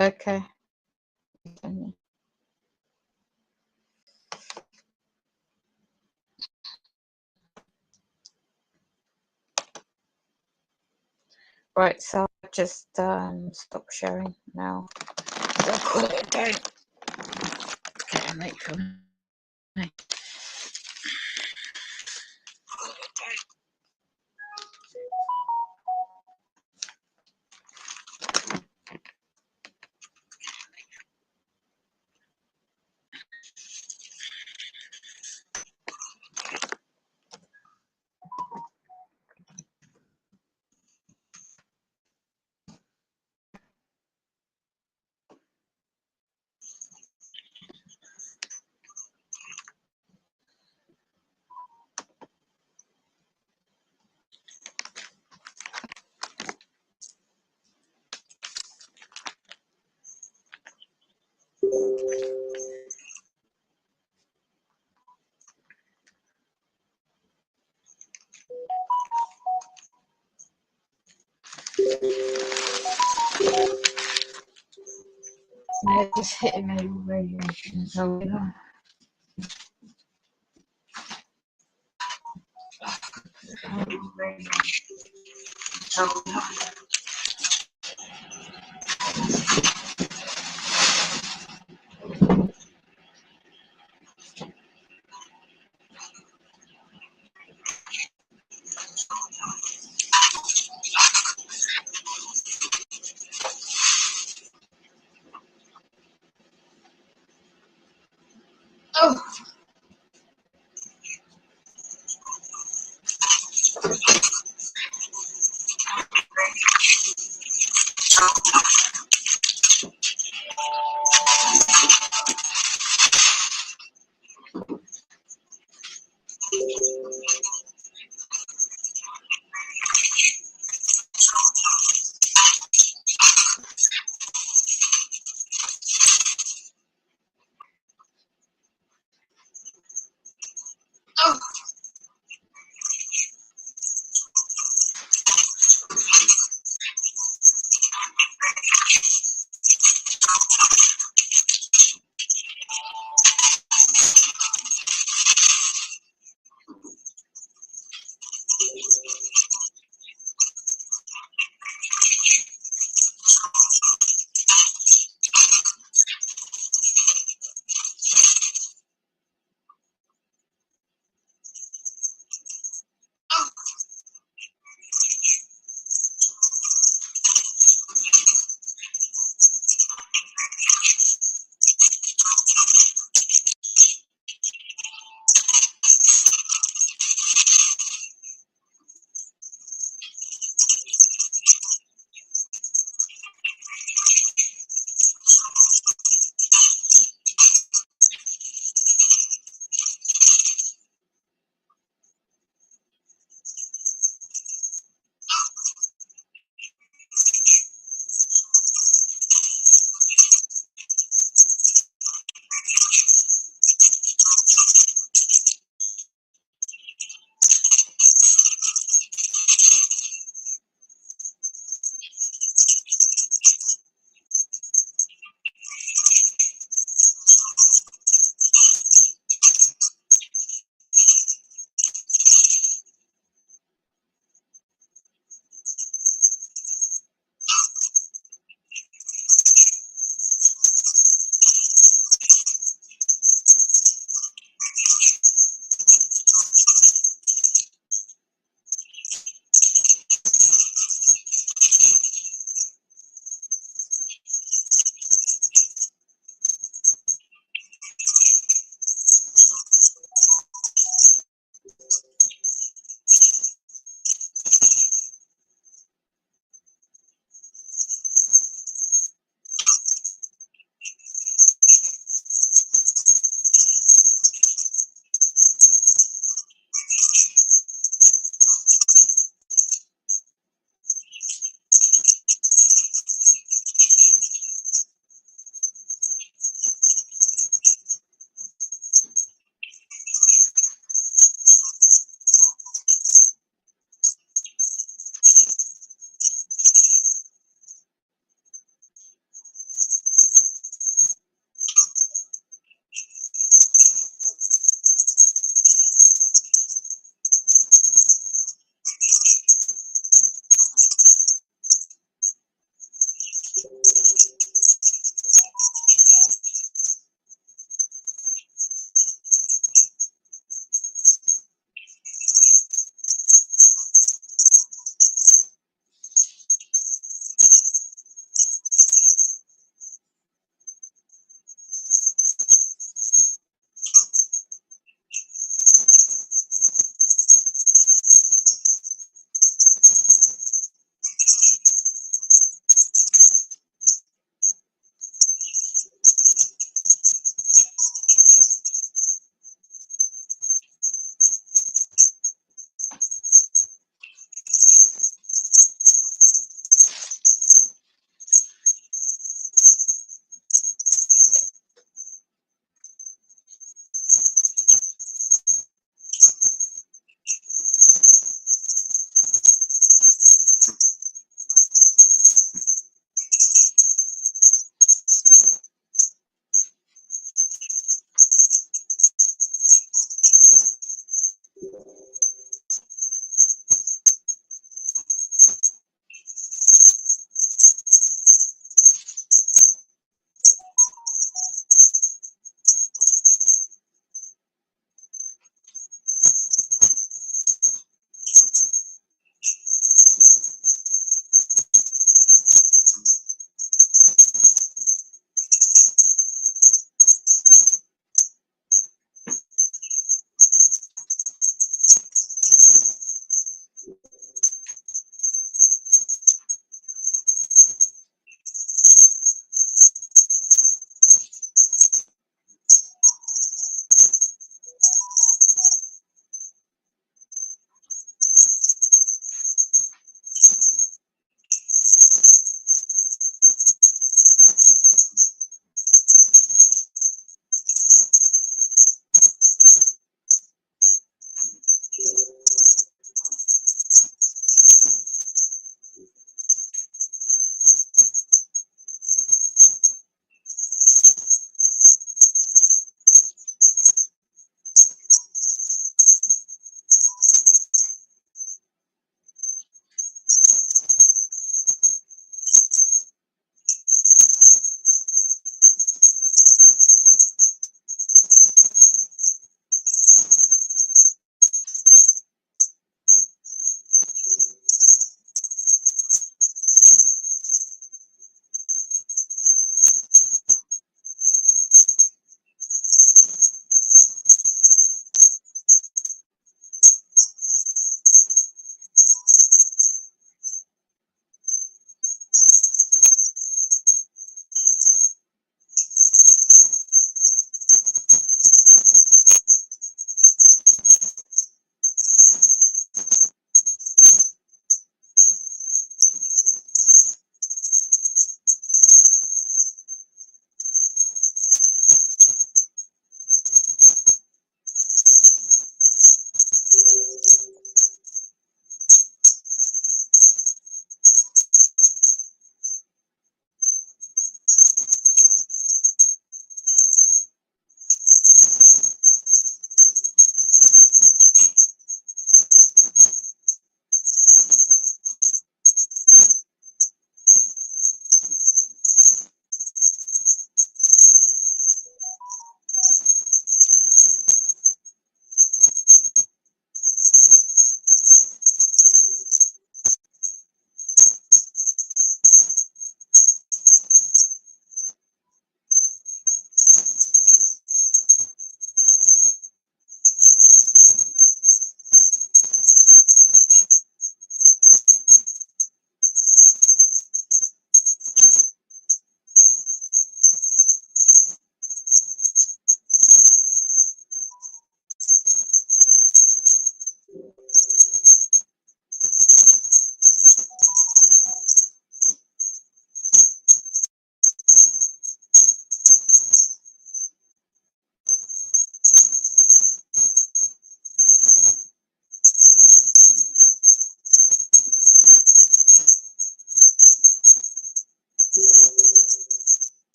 Okay. Right, so I'll just stop sharing now. Don't get a mate from me. They're just hitting me with radiation, so you know. Oh.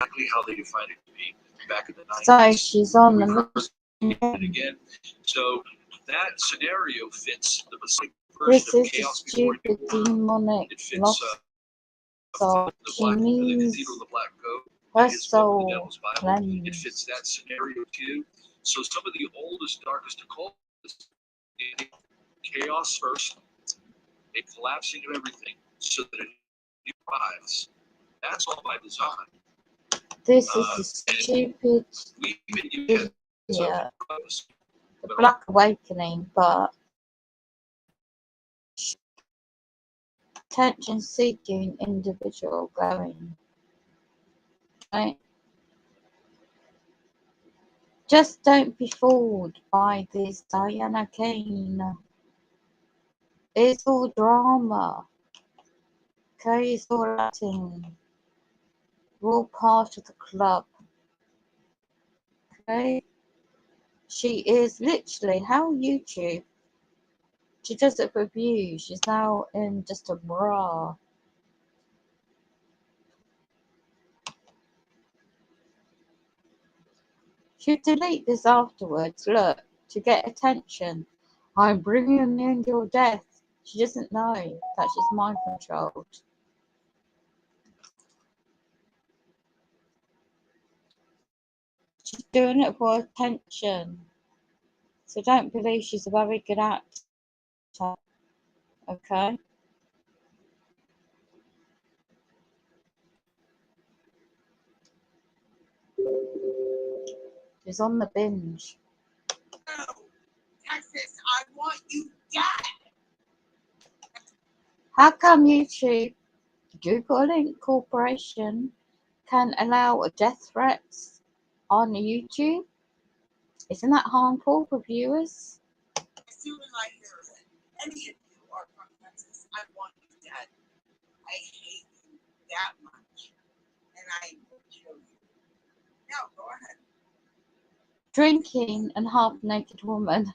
exactly how they defined it to be back in the 90s. So she's on We've the heard it again. So that scenario fits the Masonic version This of is a chaos before it stupid began. demonic It fits lost soul. the She black, the needs cathedral of the black goat, her his book, the soul Devil's Bible. It cleansed. fits that scenario too. So some of the oldest, darkest occultists, chaos first, a collapsing of everything, so that it arrives. That's all by design. This is a stupid We even give it yeah, the Black Awakening, but attention-seeking individual going. Right? Just don't be fooled by this Diana Kane. It's all drama. Okay, it's all acting. We're all part of the club. Okay? She is literally, how YouTube? She does it for views. She's now in just a bra. She'll delete this afterwards, look, to get attention. I'm bringing in your death. She doesn't know that she's mind controlled. She's doing it for attention. So don't believe she's a very good actor. Okay? She's on the binge. No, Texas, I want you dead. How come YouTube, Google Inc. Corporation, can allow death threats on YouTube? Isn't that harmful for viewers? As soon as I hear that any of you are from Texas, I want you dead. I hate you that much, and I will kill you. Now, go ahead. Drinking and half-naked woman.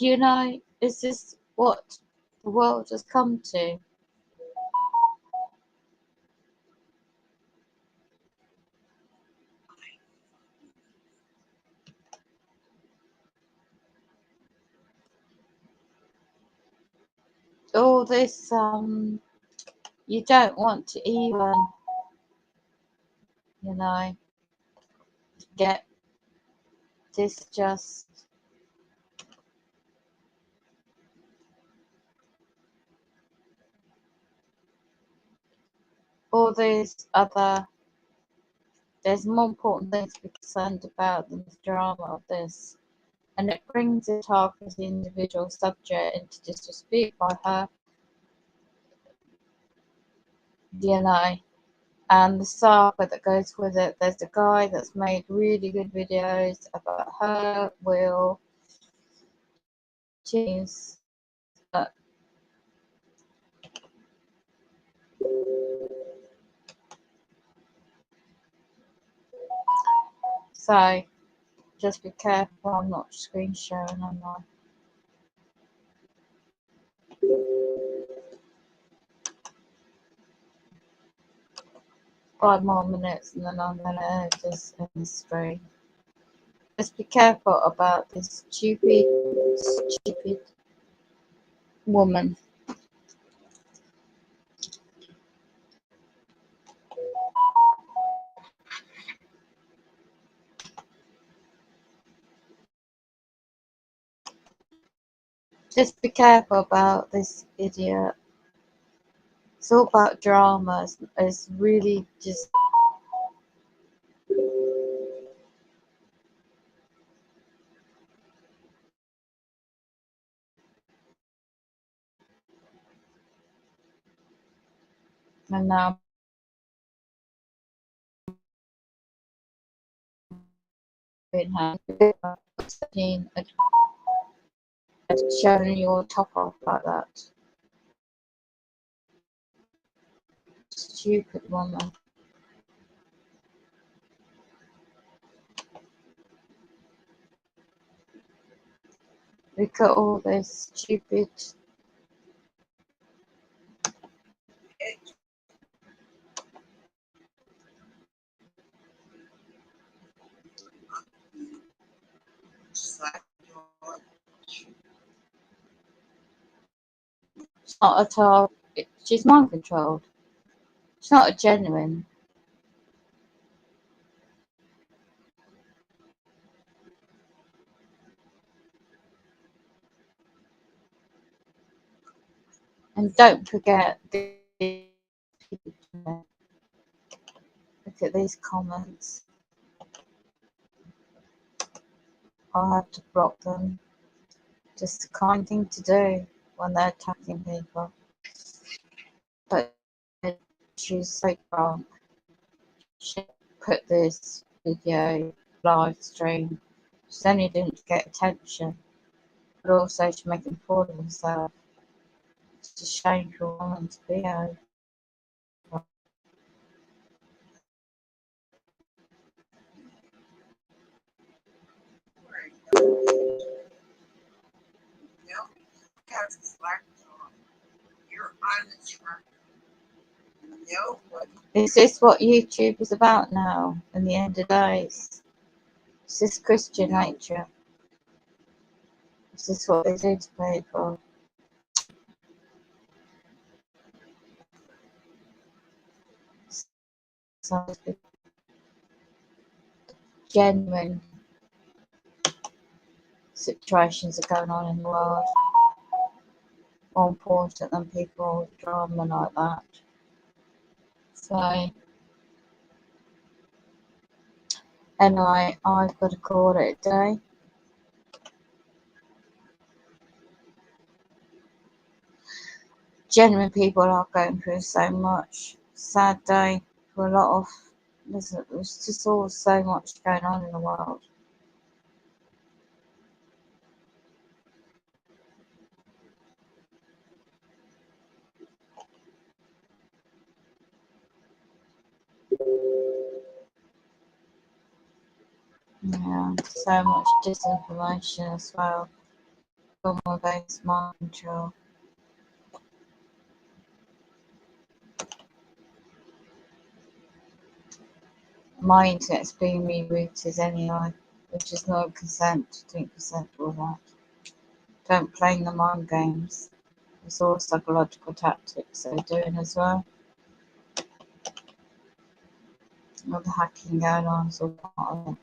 You know, is this what the world has come to? All this, you don't want to even, you know, get this just all these other, there's more important things to be concerned about than the drama of this. And it brings the targeted individual subject into disrepute by her, you know, and the saga that goes with it. There's a guy that's made really good videos about her, Will, James, so just be careful. I'm not screen sharing, am I? 5 more minutes and then I'm gonna just end the stream. Just be careful about this stupid woman. Just be careful about this idiot. It's all about drama. It's really just and now being happy and showing your top off like that. Stupid woman. Look at all this stupid It's not at all. She's mind controlled. It's not a genuine. And don't forget, look at these comments. I'll have to block them. Just a kind thing to do when they're attacking people. But she's so drunk. She put this video live stream. She's only doing it to get attention, but also she's making a fool of herself. It's a shame for a woman to be over. Is this what YouTube is about now in the end of days? Is this Christian nature? Is this what they do to people? So genuine situations are going on in the world, more important than people drama like that. So anyway, I've got to call it a day. Genuine people are going through so much. Sad day for a lot of. There's just all so much going on in the world. Yeah, so much disinformation as well. All against mind control. My internet's being rerouted anyway, which is no consent. Don't consent to all that. Don't play the mind games. It's all psychological tactics they're doing as well. All the hacking going on is all part of it.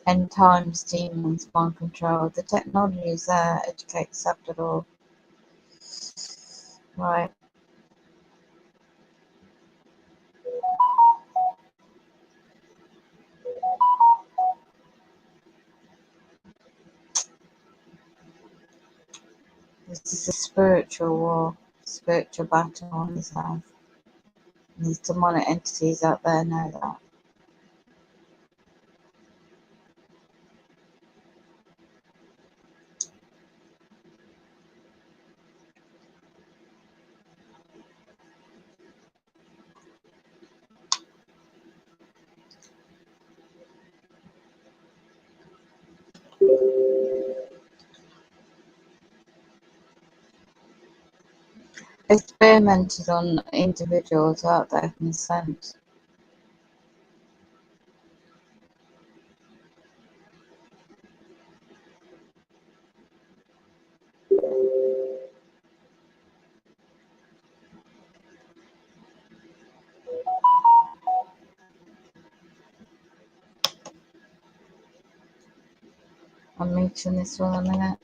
End times, demons, mind control. The technology is there, educate, accept it all. Right. This is a spiritual war, spiritual battle on his life. These demonic entities out there know that. Experimented on individuals without their consent. I'm muting this one a minute.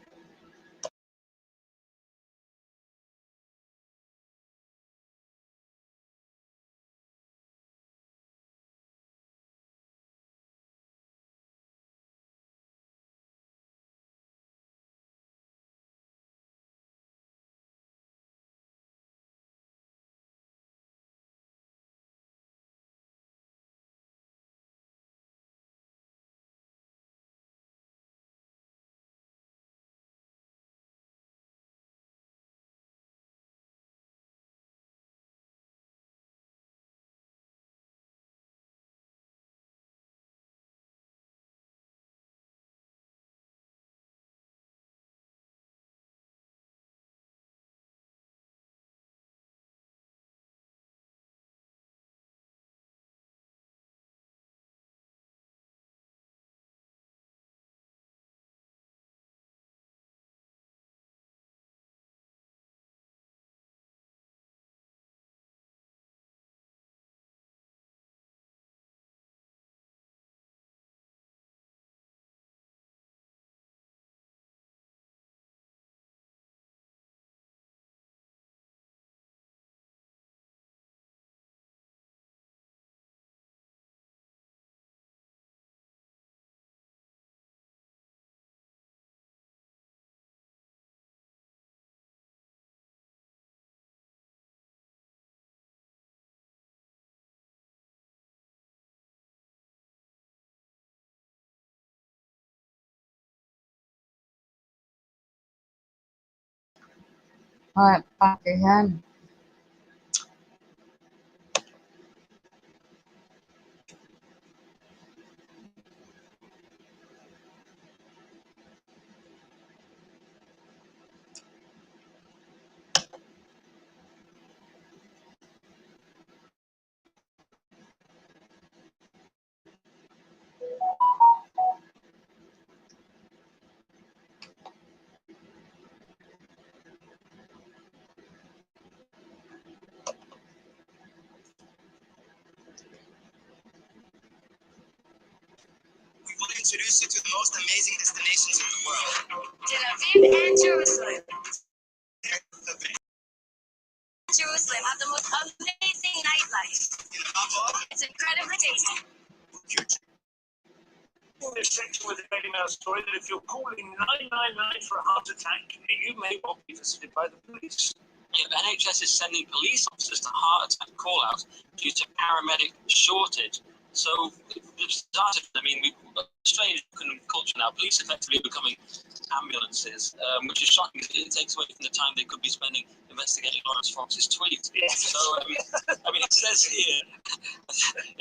Right, back again. We want to introduce you to the most amazing destinations in the world. Tel Aviv and Jerusalem. Jerusalem have the most amazing nightlife. It's incredibly tasty. This section with the Daily Mail story that if you're calling 999 for a heart attack, you may well be visited by the police. Yeah, the NHS is sending police officers to heart attack call-outs due to paramedic shortage. So, I mean, we've got a strange culture now. Police effectively becoming ambulances, which is shocking. It takes away from the time they could be spending investigating Lawrence Fox's tweet. Yes. So, I mean, it says here,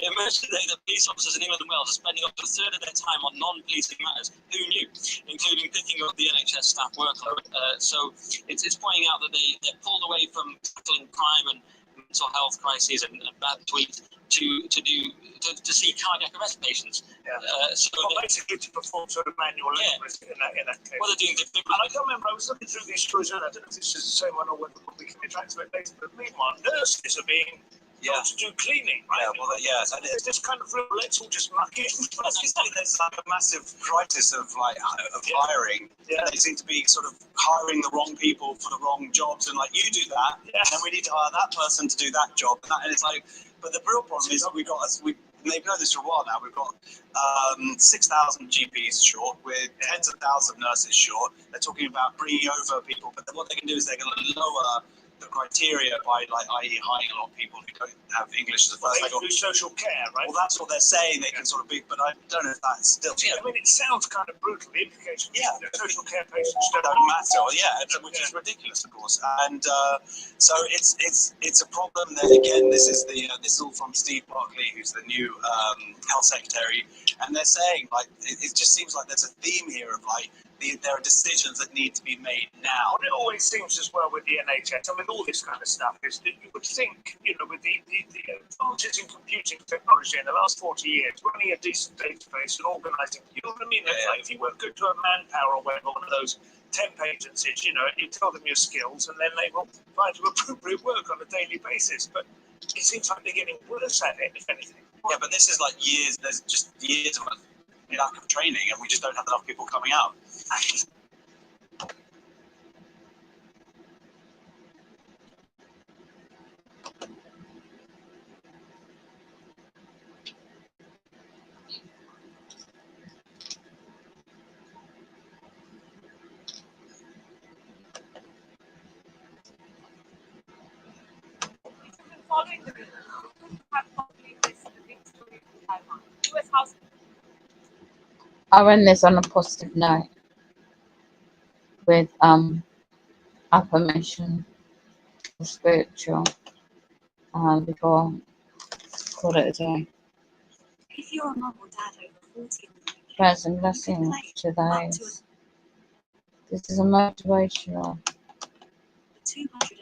it emerged today that police officers in England and Wales are spending up to a third of their time on non-policing matters. Who knew? Including picking up the NHS staff workload. So, it's pointing out that they're pulled away from tackling crime and mental health crises and bad tweets to see cardiac arrest patients. Yeah. Basically to perform sort of manual labour in that case. Well, they're doing different. And I can't remember, I was looking through these stories earlier, I don't know if this is the same one or whether we can interact with it later, but meanwhile, nurses are being told to do cleaning, right? Yeah, well, yes. And it's this kind of real, let's all just muck in. There's like a massive crisis of hiring. Yeah. And they seem to be sort of hiring the wrong people for the wrong jobs, and like, you do that, and we need to hire that person to do that job. And it's like, but the real problem is they've known this for a while now. We've got 6,000 GPs short, with tens of thousands of nurses short. They're talking about bringing over people, but then what they can do is they're going to lower the criteria by, like, i.e. hiring a lot of people who don't have English as a first language. Social care, right? Well, that's what they're saying. They can sort of be, but I don't know if that's still. Yeah, I mean, it sounds kind of brutal. The implication. Yeah, social care patients don't matter. Yeah, which is ridiculous, of course. And so it's a problem. That again, this is all from Steve Barclay, who's the new health secretary, and they're saying, like, it just seems like there's a theme here of, like, there are decisions that need to be made now. What it always seems as well with the NHS and with all this kind of stuff is that you would think, with the advances in computing technology in the last 40 years, running a decent database and organising, you know what I mean? Like, if you were good to a Manpower or whatever, one of those temp agencies, and you tell them your skills, and then they will find you appropriate work on a daily basis. But it seems like they're getting worse at it, if anything. Yeah, but this is like years. There's just years of lack of training, and we just don't have enough people coming out. Following the news, have probably missed the big story from Taiwan. US House. I'll end this on a positive note with affirmation, spiritual, before I call it a day. If you're a mum or dad over 40, Prayers and blessings to those. This is a motivational. 250.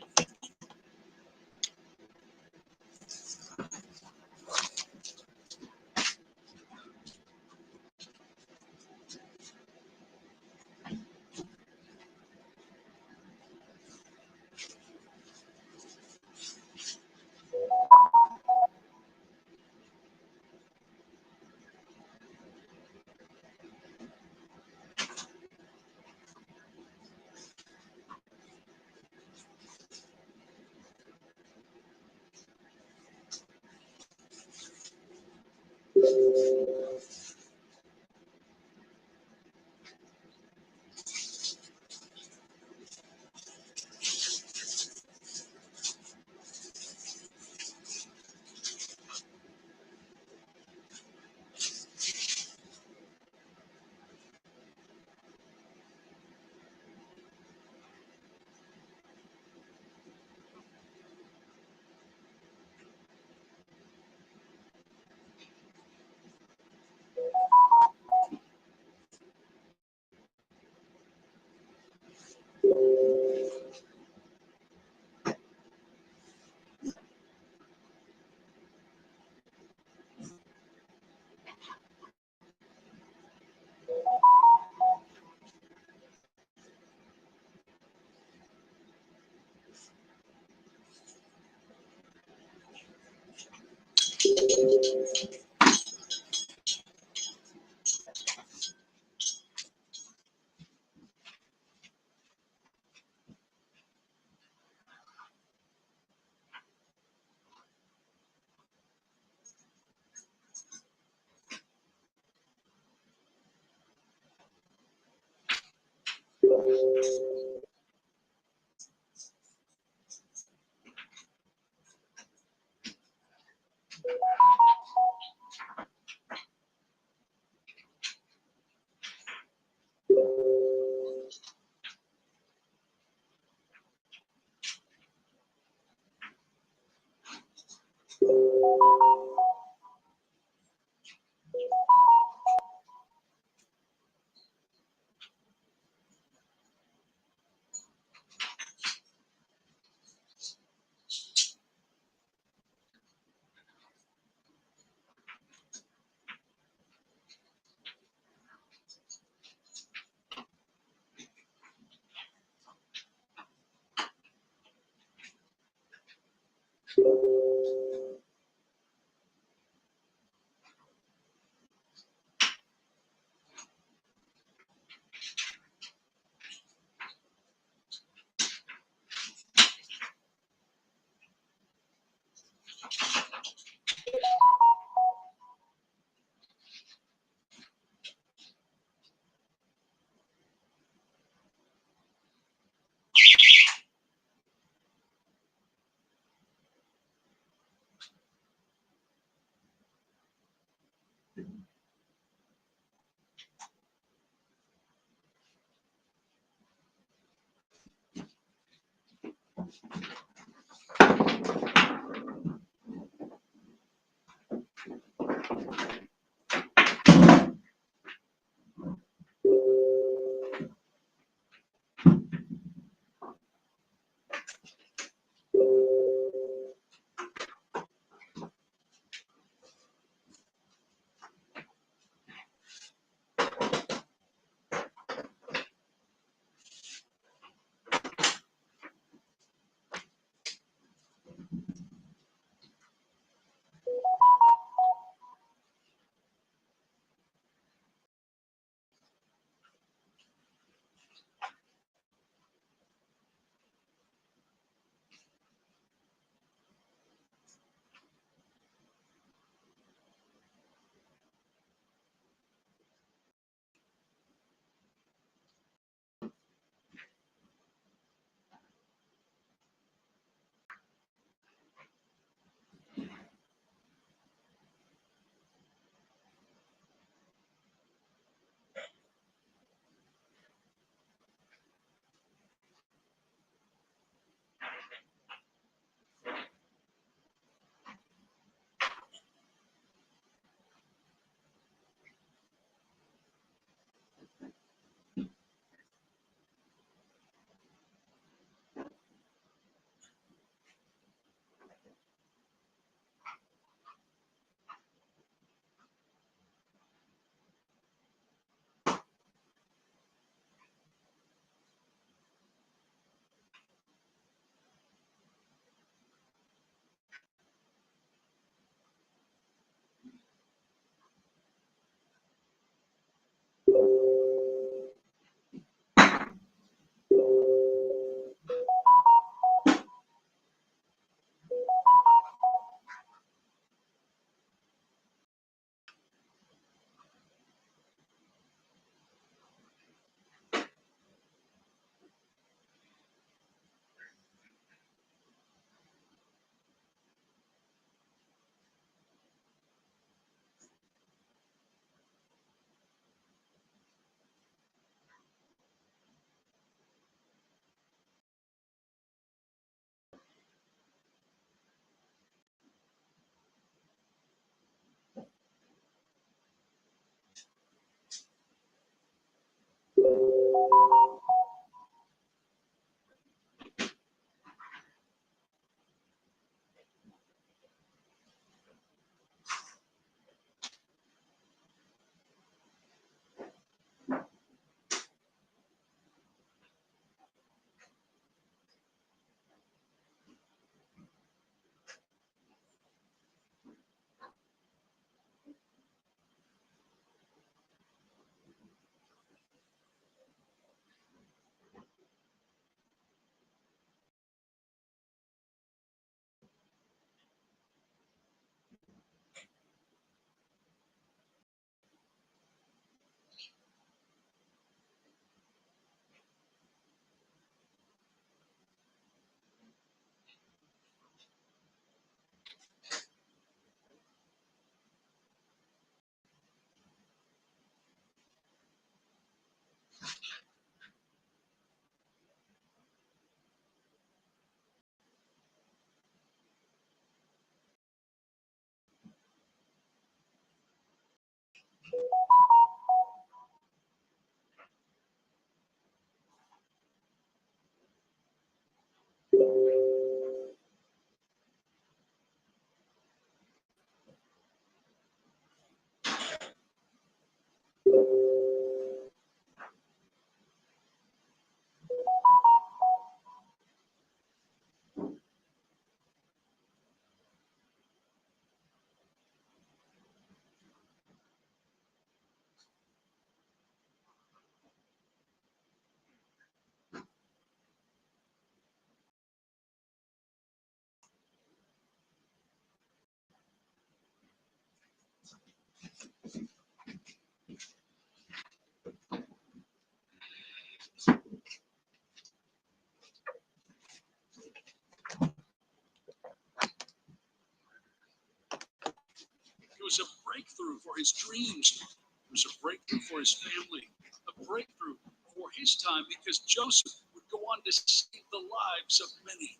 was a breakthrough for his dreams. It was a breakthrough for his family, a breakthrough for his time, because Joseph would go on to save the lives of many.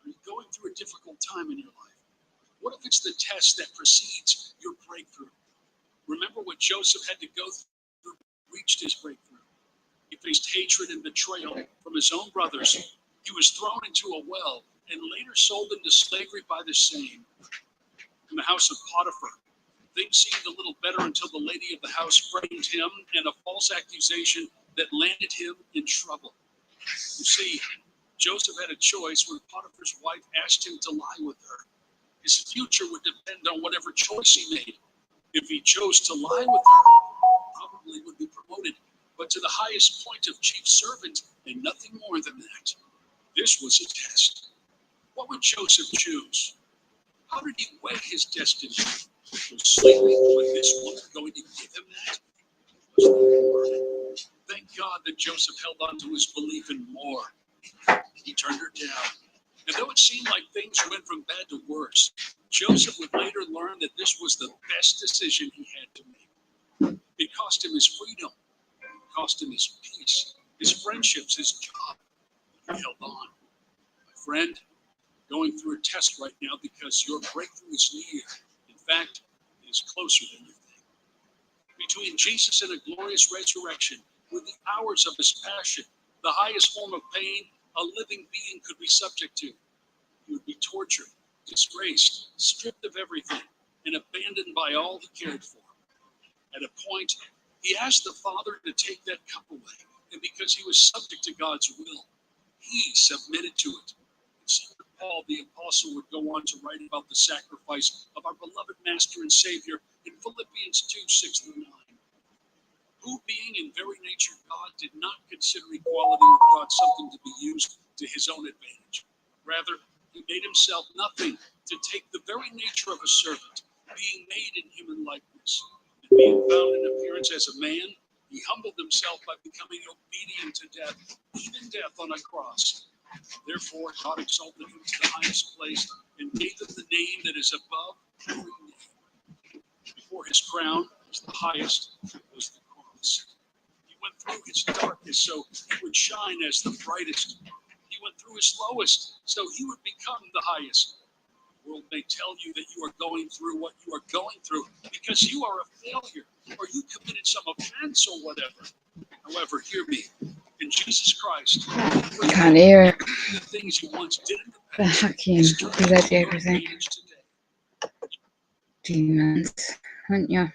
Are you going through a difficult time in your life? What if it's the test that precedes your breakthrough? Remember what Joseph had to go through to reach his breakthrough. He faced hatred and betrayal from his own brothers. He was thrown into a well and later sold into slavery by the same. In the house of Potiphar, things seemed a little better until the lady of the house framed him and a false accusation that landed him in trouble. You see, Joseph had a choice when Potiphar's wife asked him to lie with her. His future would depend on whatever choice he made. If he chose to lie with her, he probably would be promoted, but to the highest point of chief servant and nothing more than that. This was a test. What would Joseph choose? How did he weigh his destiny? Was sleeping with this woman going to give him that? Was there more? Thank God that Joseph held on to his belief in more. He turned her down. And though it seemed like things went from bad to worse, Joseph would later learn that this was the best decision he had to make. It cost him his freedom. It cost him his peace, his friendships, his job. He held on. My friend, going through a test right now because your breakthrough is near. In fact, it is closer than you think. Between Jesus and a glorious resurrection were the hours of his passion, the highest form of pain a living being could be subject to. He would be tortured, disgraced, stripped of everything, and abandoned by all he cared for. At a point, he asked the Father to take that cup away, and because he was subject to God's will, he submitted to it. And Paul the Apostle would go on to write about the sacrifice of our beloved Master and Savior in Philippians 2:6-9. Who, being in very nature God, did not consider equality with God something to be used to his own advantage. Rather, he made himself nothing to take the very nature of a servant, being made in human likeness. And being found in appearance as a man, he humbled himself by becoming obedient to death, even death on a cross. Therefore, God exalted him to the highest place and gave him the name that is above every name. Before his crown was the highest, was the cross. He went through his darkness so he would shine as the brightest. He went through his lowest so he would become the highest. The world may tell you that you are going through what you are going through because you are a failure or you committed some offense or whatever. However, hear me. In Jesus Christ, Can't hear the things you once did in the the past hacking is turned because I to do your everything. advantage today. Demons, aren't you?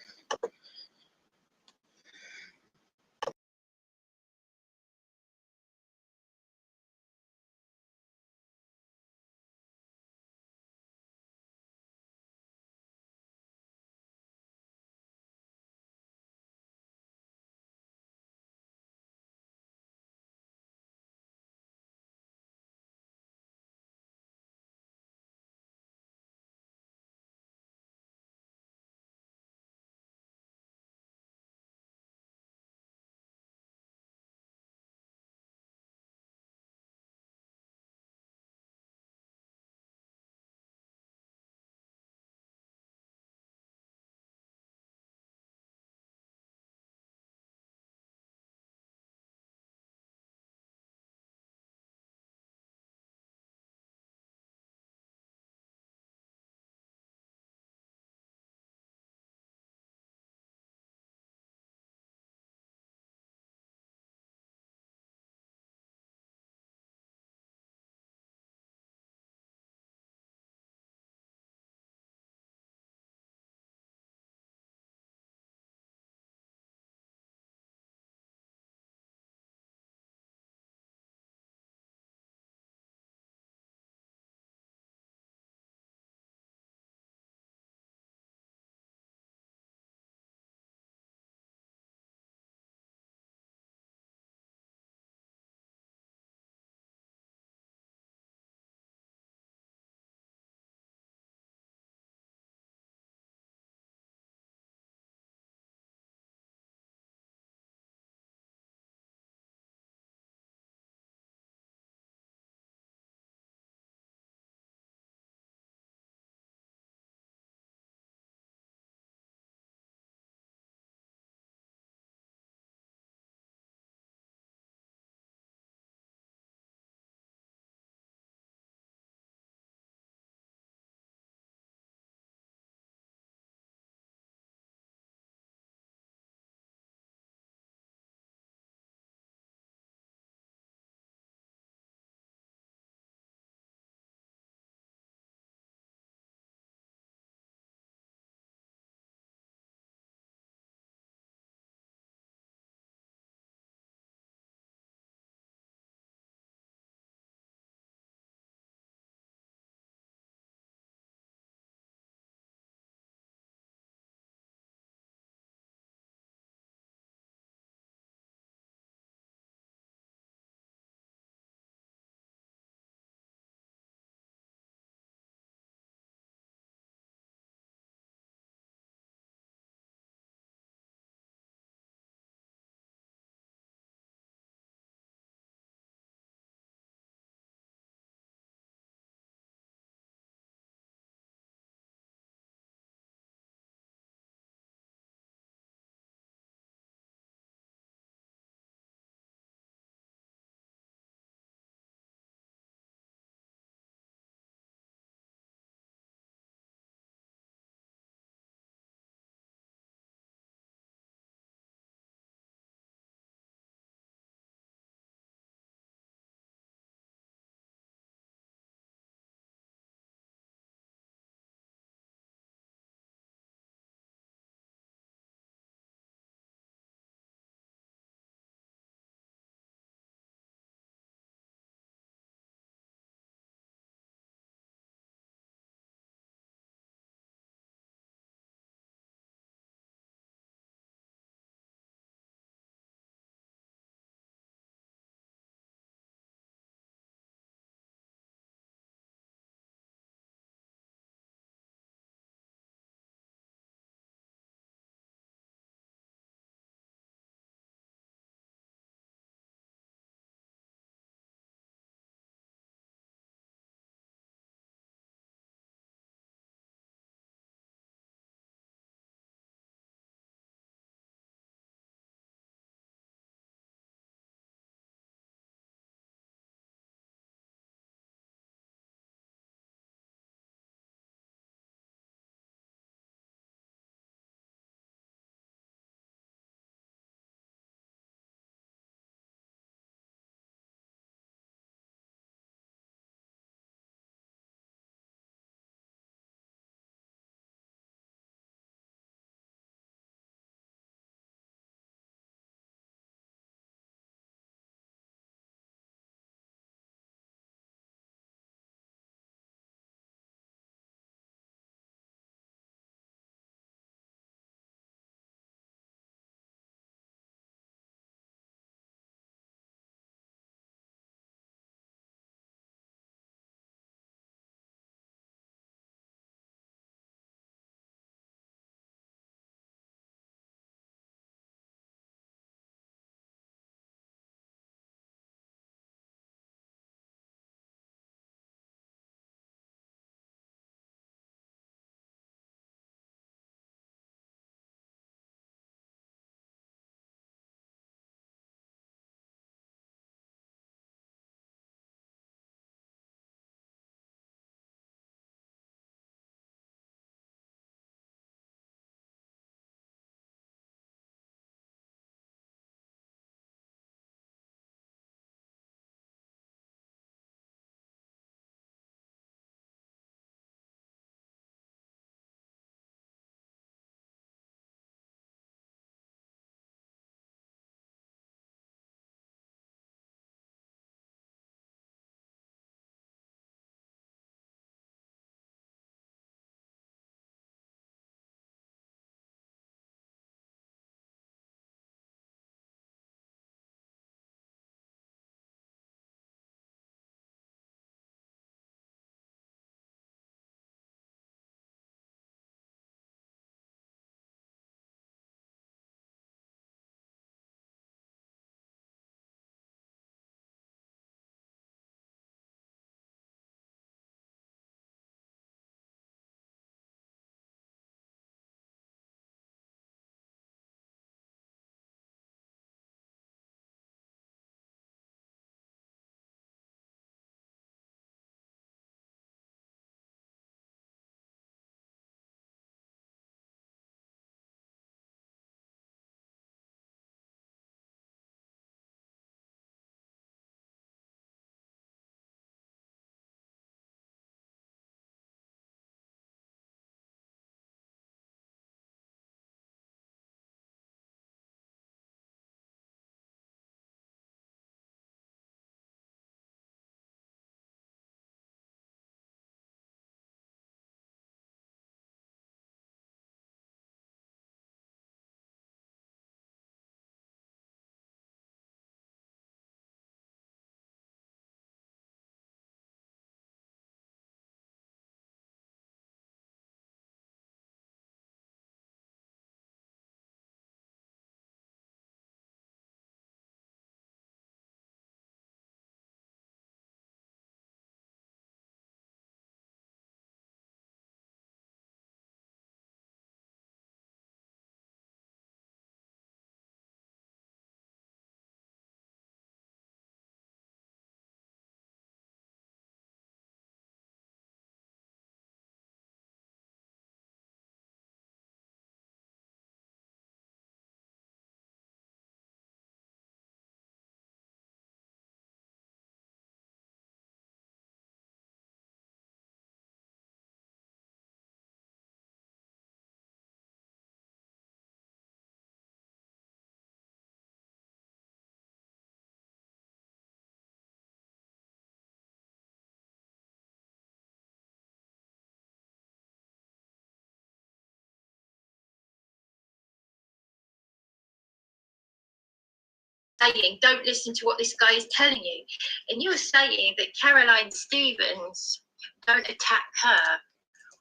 saying, don't listen to what this guy is telling you. And you're saying that Caroline Stevens, don't attack her,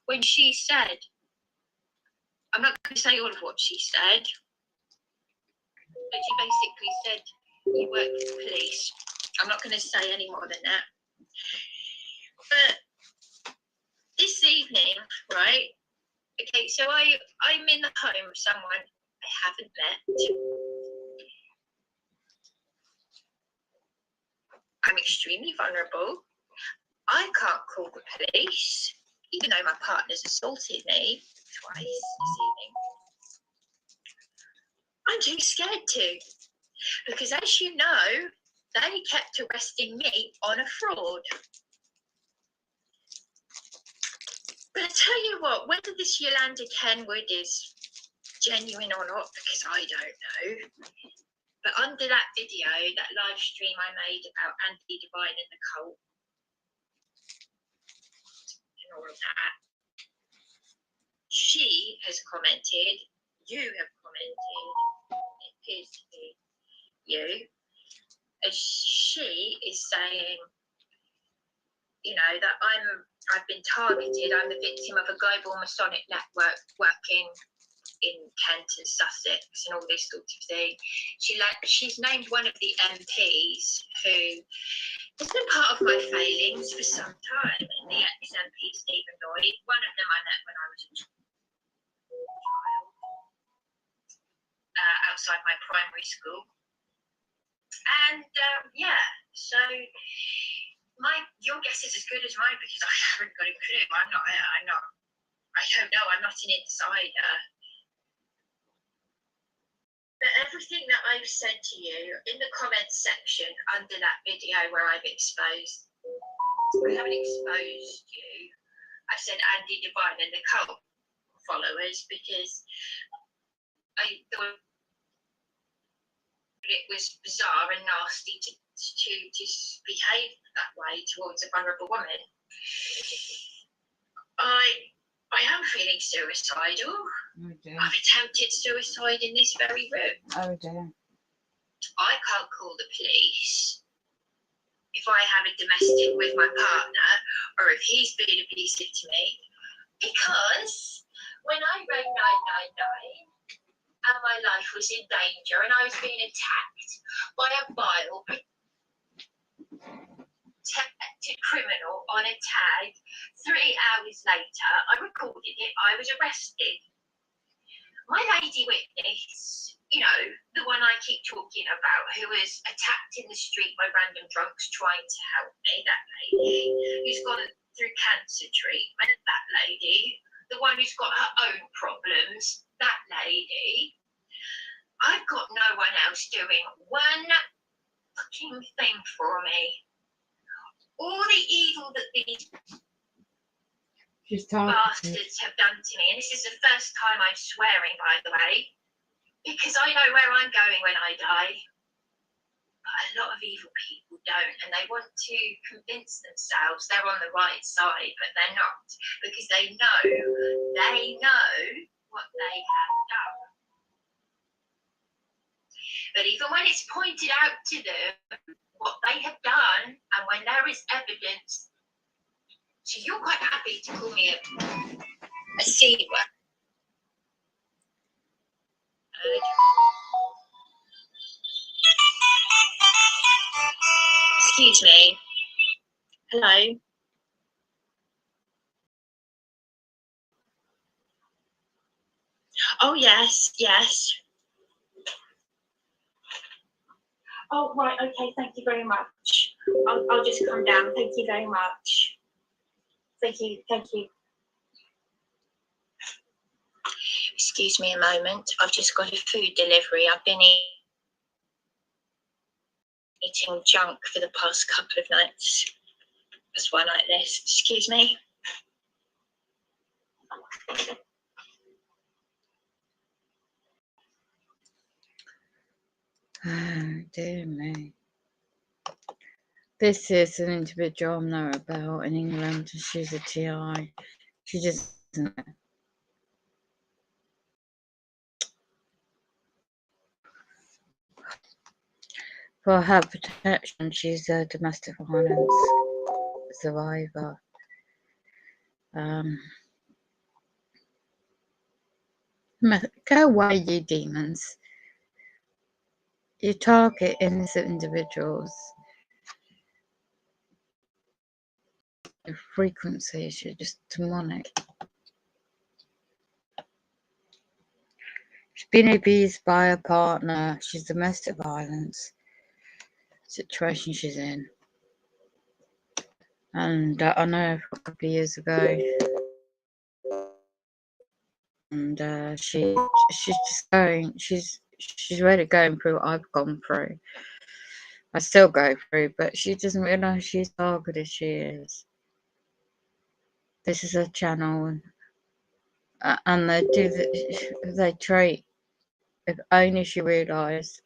when she said, I'm not going to say all of what she said, but she basically said, you work for the police. I'm not going to say any more than that. But this evening, right, okay, so I'm in the home of someone I haven't met. I'm extremely vulnerable. I can't call the police, even though my partner's assaulted me twice this evening. I'm too scared to, because as you know, they kept arresting me on a fraud. But I tell you what, whether this Yolanda Kenwood is genuine or not, because I don't know, but under that video, that live stream I made about Andy Devine and the cult, and all of that, she has commented, you have commented, it appears to be you, as she is saying, you know, that I've been targeted, I'm the victim of a global Masonic network working in Kent and Sussex and all this sort of thing. She's named one of the MPs who has been part of my failings for some time, and the ex-MP Stephen Lloyd, one of them I met when I was a child, outside my primary school. And yeah, so your guess is as good as mine, because I haven't got a clue. I don't know, I'm not an insider. But everything that I've said to you in the comments section under that video where I've exposed, I haven't exposed you, I said Andy Devine and the cult followers, because I thought it was bizarre and nasty to behave that way towards a vulnerable woman. I am feeling suicidal. Oh dear. I've attempted suicide in this very room. Oh dear. I can't call the police if I have a domestic with my partner, or if he's being abusive to me, because when I rang 999 and my life was in danger and I was being attacked by a vile criminal on a tag, 3 hours later, I recorded it, I was arrested. My lady witness, you know, the one I keep talking about, who was attacked in the street by random drunks trying to help me, that lady, who's gone through cancer treatment, that lady, the one who's got her own problems, that lady. I've got no one else doing one fucking thing for me. All the evil that these bastards have done to me, and this is the first time I'm swearing, by the way, because I know where I'm going when I die. But a lot of evil people don't, and they want to convince themselves they're on the right side, but they're not, because they know what they have done. But even when it's pointed out to them what they have done, and when there is evidence, so you're quite happy to call me a C word. Excuse me. Hello. Oh yes, yes. Oh right, okay. Thank you very much. I'll just come down. Thank you very much. Thank you. Thank you. Excuse me a moment. I've just got a food delivery. I've been eating junk for the past couple of nights. That's why like this. Excuse me. Oh dear me. This is an individual I know about in England. She's a TI. She just doesn't know. For her protection, she's a domestic violence survivor. Go away, you demons. You target innocent individuals. Your frequencies, you're just demonic. She's been abused by a partner. She's domestic violence situation she's in. And I know a couple of years ago, and she's just going. She's really going through what I've gone through. I still go through, but she doesn't realise she's targeted as she is. This is a channel, and they treat. If only she realised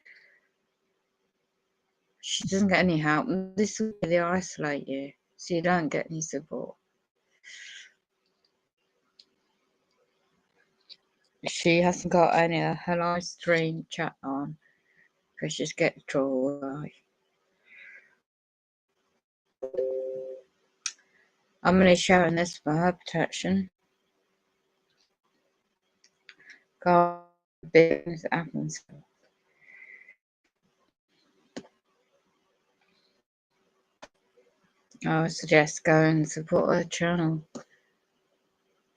she doesn't get any help. This will really isolate you, so you don't get any support. She hasn't got any of her live stream chat on because she's getting trolled. I'm only sharing this for her protection. God forbid this happens. I would suggest go and support her channel.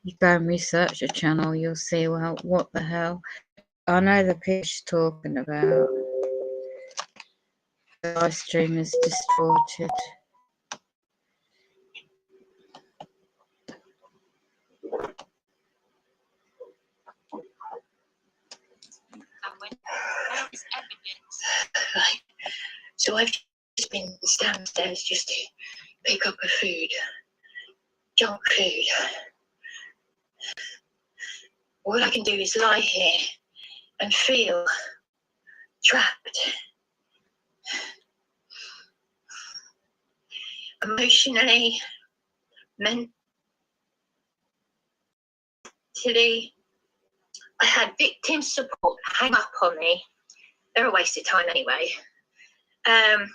You go and research her channel, you'll see, well, what the hell. I know the people she's talking about. The live stream is distorted. Right. So I've just been downstairs just to pick up a food. Junk food. All I can do is lie here and feel trapped. Emotionally, mentally. I had victim support hang up on me. They're a waste of time anyway. At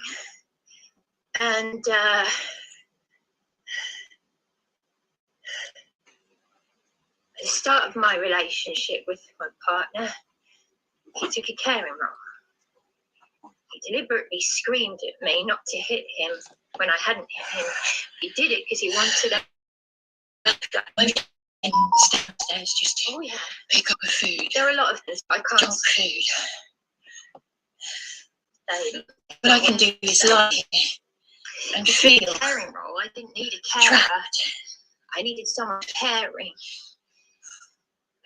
the start of my relationship with my partner, he took a caring role. He deliberately screamed at me not to hit him when I hadn't hit him. He did it because he wanted a downstairs just to pick up a food. There are a lot of things I can't. Junk food. What I can do is lie here and feel a caring role. I didn't need a carer. Trapped. I needed someone caring.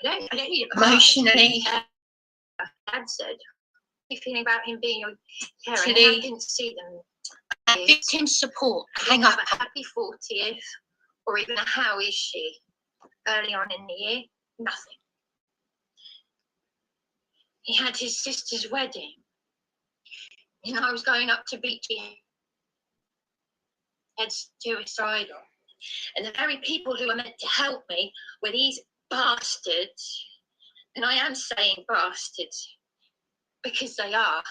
I don't need it emotionally. Dad said, "How are you feeling about him being your carer?" And I didn't see them. Victim support. Hang up. A happy 40th, or even a how is she? Early on in the year, nothing. He had his sister's wedding. You know, I was going up to Beachy Head's suicidal. And the very people who were meant to help me were these bastards. And I am saying bastards because they are.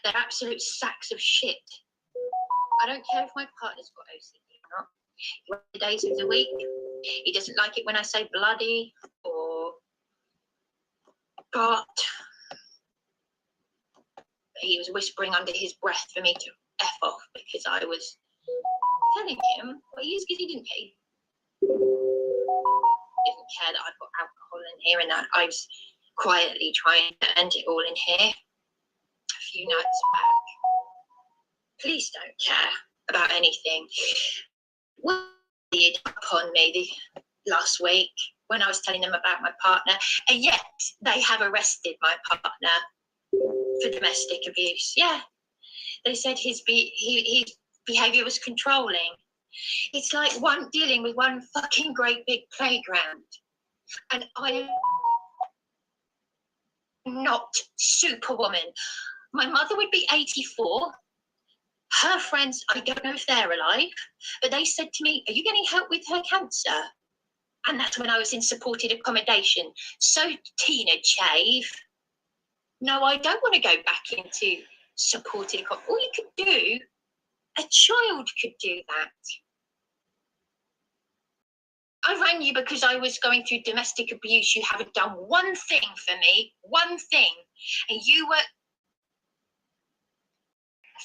They're absolute sacks of shit. I don't care if my partner's got OCD or not. He works the days of the week. He doesn't like it when I say bloody or got. He was whispering under his breath for me to F off because I was telling him what he is because he didn't care. He didn't care that I've got alcohol in here and that I was quietly trying to end it all in here a few nights back. Police don't care about anything. What did upon me last week when I was telling them about my partner, and yet they have arrested my partner for domestic abuse. Yeah, they said his behaviour was controlling. It's like dealing with one fucking great big playground, and I am not Superwoman. My mother would be 84. Her friends, I don't know if they're alive, but they said to me, "Are you getting help with her cancer?" And that's when I was in supported accommodation. So, Tina Chave, no, I don't want to go back into supported. All you could do, a child could do that. I rang you because I was going through domestic abuse. You haven't done one thing for me, one thing. And you were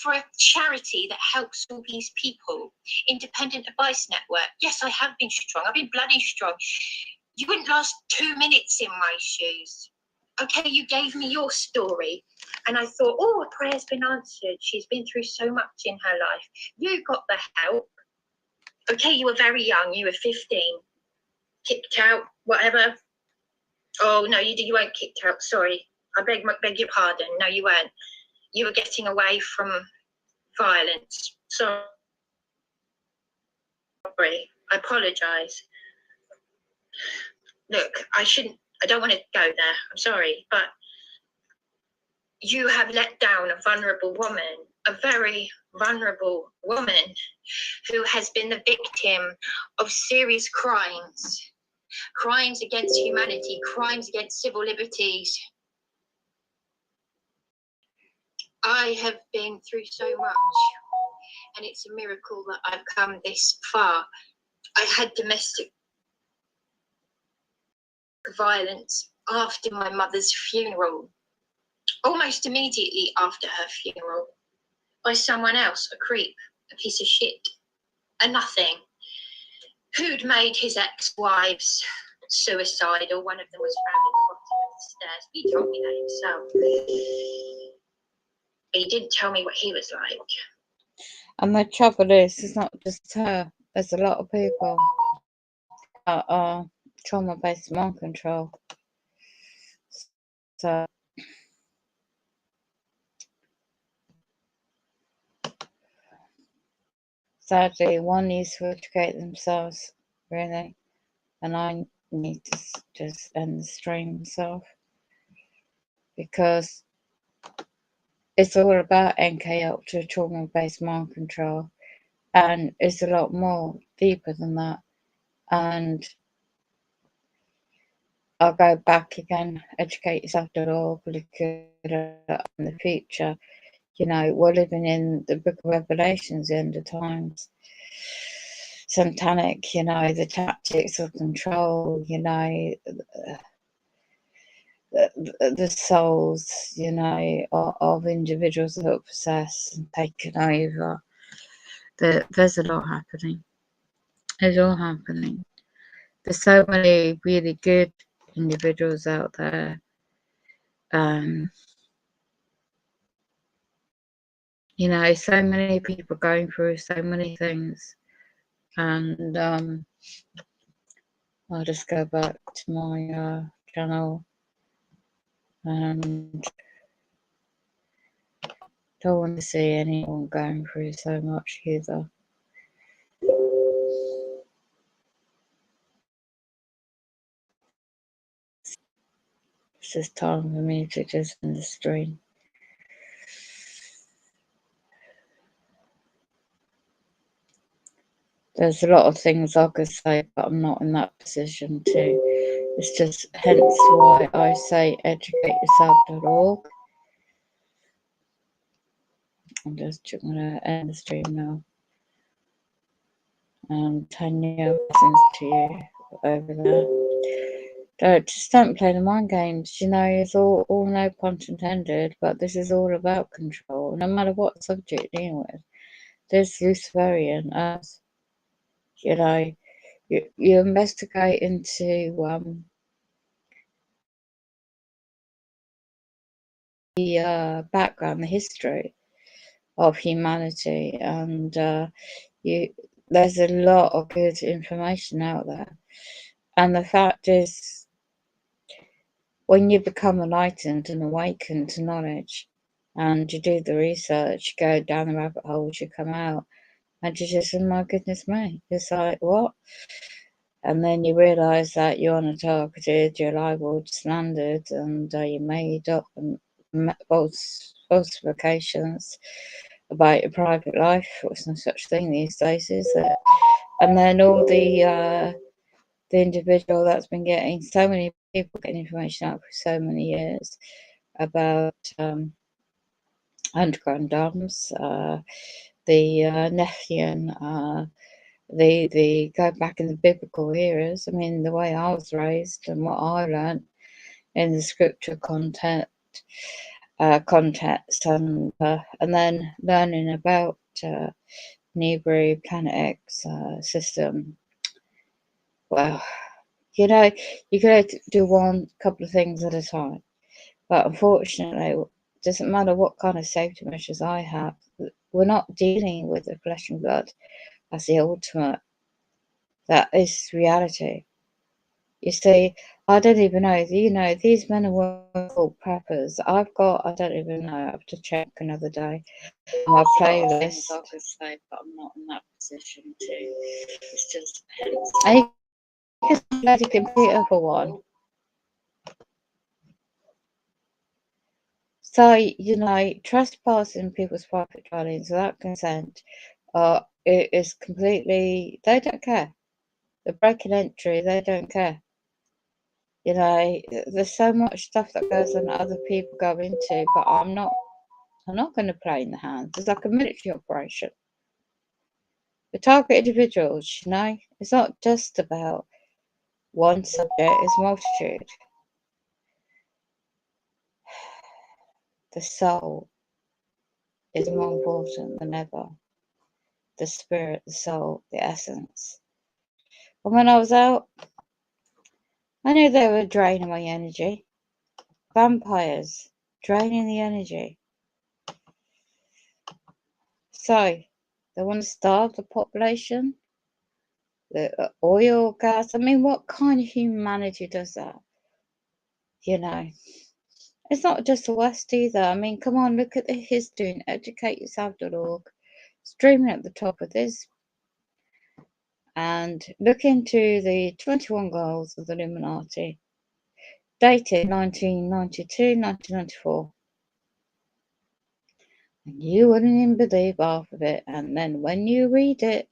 for a charity that helps all these people, Independent Advice Network. Yes, I have been strong. I've been bloody strong. You wouldn't last 2 minutes in my shoes. Okay, you gave me your story. And I thought, oh, a prayer's been answered. She's been through so much in her life. You got the help. Okay, you were very young. You were 15. Kicked out, whatever. Oh, no, you weren't kicked out. Sorry. I beg your pardon. No, you weren't. You were getting away from violence. Sorry. I apologise. Look, I don't want to go there. I'm sorry. But you have let down a vulnerable woman, a very vulnerable woman who has been the victim of serious crimes. Crimes against humanity, crimes against civil liberties. I have been through so much, and it's a miracle that I've come this far. I had domestic violence after my mother's funeral, almost immediately after her funeral, by someone else, a creep, a piece of shit, a nothing, who'd made his ex-wives suicidal. One of them was found at the bottom of the stairs. He told me that himself. But he didn't tell me what he was like. And the trouble is, it's not just her. There's a lot of people that are trauma-based mind control. So sadly, one needs to educate themselves, really, and I need to just end the stream myself, because it's all about NK up to trauma-based mind control, and it's a lot more deeper than that. And I'll go back again, educateyourself.org, look at in the future. You know, we're living in the book of Revelations, the end of times. Satanic, you know, the tactics of control, you know, the souls, you know, of individuals that are possessed and taken over. There's a lot happening. It's all happening. There's so many really good individuals out there. You know, so many people going through so many things. And I'll just go back to my channel, and don't want to see anyone going through so much either. It's just time for me to just end the stream. There's a lot of things I could say, but I'm not in that position to. It's just hence why I say educateyourself.org. I'm just going to end the stream now. Tanya, blessings to you over there. Don't play the mind games. You know, it's all no pun intended, but this is all about control. No matter what subject you're dealing with, there's Luciferian Earth. You know, you investigate into the background, the history of humanity, and there's a lot of good information out there. And the fact is, when you become enlightened and awakened to knowledge, and you do the research, you go down the rabbit holes, you come out, and you just, oh my goodness me, it's like, what? And then you realise that you're untargeted, you're libelled, slandered, and you made up falsifications about your private life. There's no such thing these days, is there? And then all the individual that's been getting so many people getting information out for so many years about underground dams, the Nephian, the go back in the biblical eras. I mean, the way I was raised and what I learned in the scripture context, and then learning about Nebri Planet X system. Well, you know, you could do one couple of things at a time, but unfortunately, it doesn't matter what kind of safety measures I have. We're not dealing with the flesh and blood as the ultimate. That is reality. You see, I don't even know. You know, these men and women called preppers. I don't even know. I have to check another day. My playlist. Obviously, but I'm not in that position to. It's just depends. I can play the computer for one. So, you know, trespassing people's private dwellings without consent it is completely, they don't care. The breaking entry, they don't care. You know, there's so much stuff that goes on that other people go into, but I'm not going to play in the hands. It's like a military operation. The target individuals, you know, it's not just about one subject, it's multitude. The soul is more important than ever. The spirit, the soul, the essence. And when I was out, I knew they were draining my energy. Vampires, draining the energy. So, they want to starve the population? The oil, gas. I mean, what kind of humanity does that? You know, it's not just the West either. I mean, come on, look at the history and educateyourself.org. Streaming at the top of this. And look into the 21 goals of the Illuminati, dated 1992, 1994. And you wouldn't even believe half of it. And then when you read it,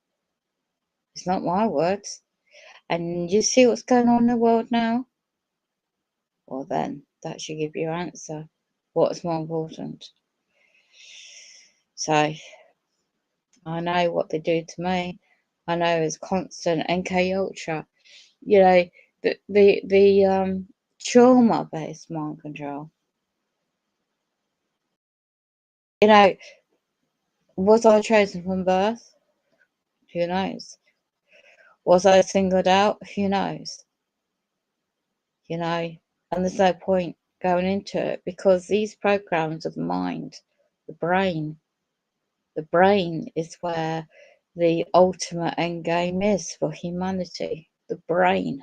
it's not my words, and you see what's going on in the world now, well then, that should give you your answer. What's more important? So, I know what they do to me. I know it's constant NK Ultra. You know, the trauma-based mind control. You know, was I chosen from birth? Who knows? Was I singled out? Who knows? You know, and there's no point going into it because these programs of the mind, the brain is where the ultimate end game is for humanity, the brain.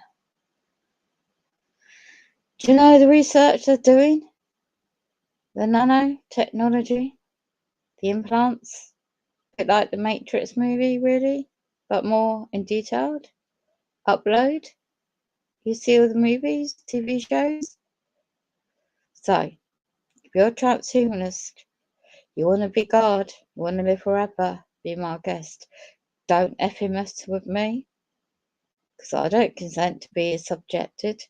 Do you know the research they're doing? The nanotechnology, the implants, a bit like the Matrix movie, really, but more in detailed. Upload. You see all the movies, TV shows. So, if you're a transhumanist, you want to be God, you want to live forever, be my guest. Don't effing mess with me, because I don't consent to be subjected.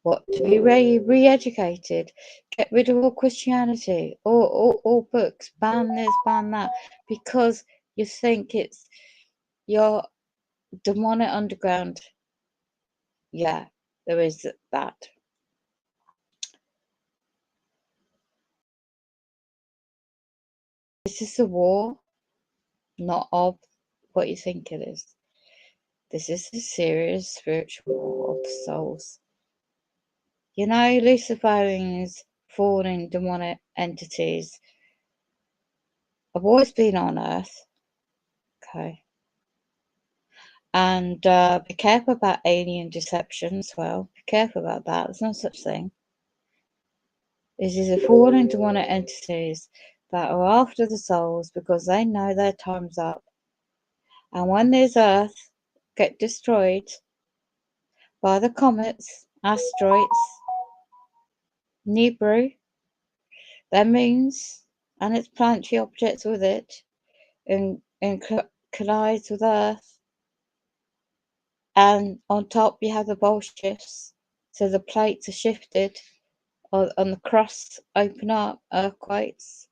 What, to be re-educated? Get rid of all Christianity, all books, ban this, ban that, because you think it's your demonic underground. Yeah, there is that. This is a war, not of what you think it is. This is a serious spiritual war of souls. You know, Luciferians, fallen demonic entities have always been on Earth. Okay. And be careful about alien deception as well. Be careful about that. There's no such thing. This is a fallen demonic entities that are after the souls because they know their time's up. And when this Earth get destroyed by the comets, asteroids, Nibiru, their moons, and its planetary objects with it, and collides with Earth. And on top you have the pole shifts, so the plates are shifted on the crust open up, earthquakes,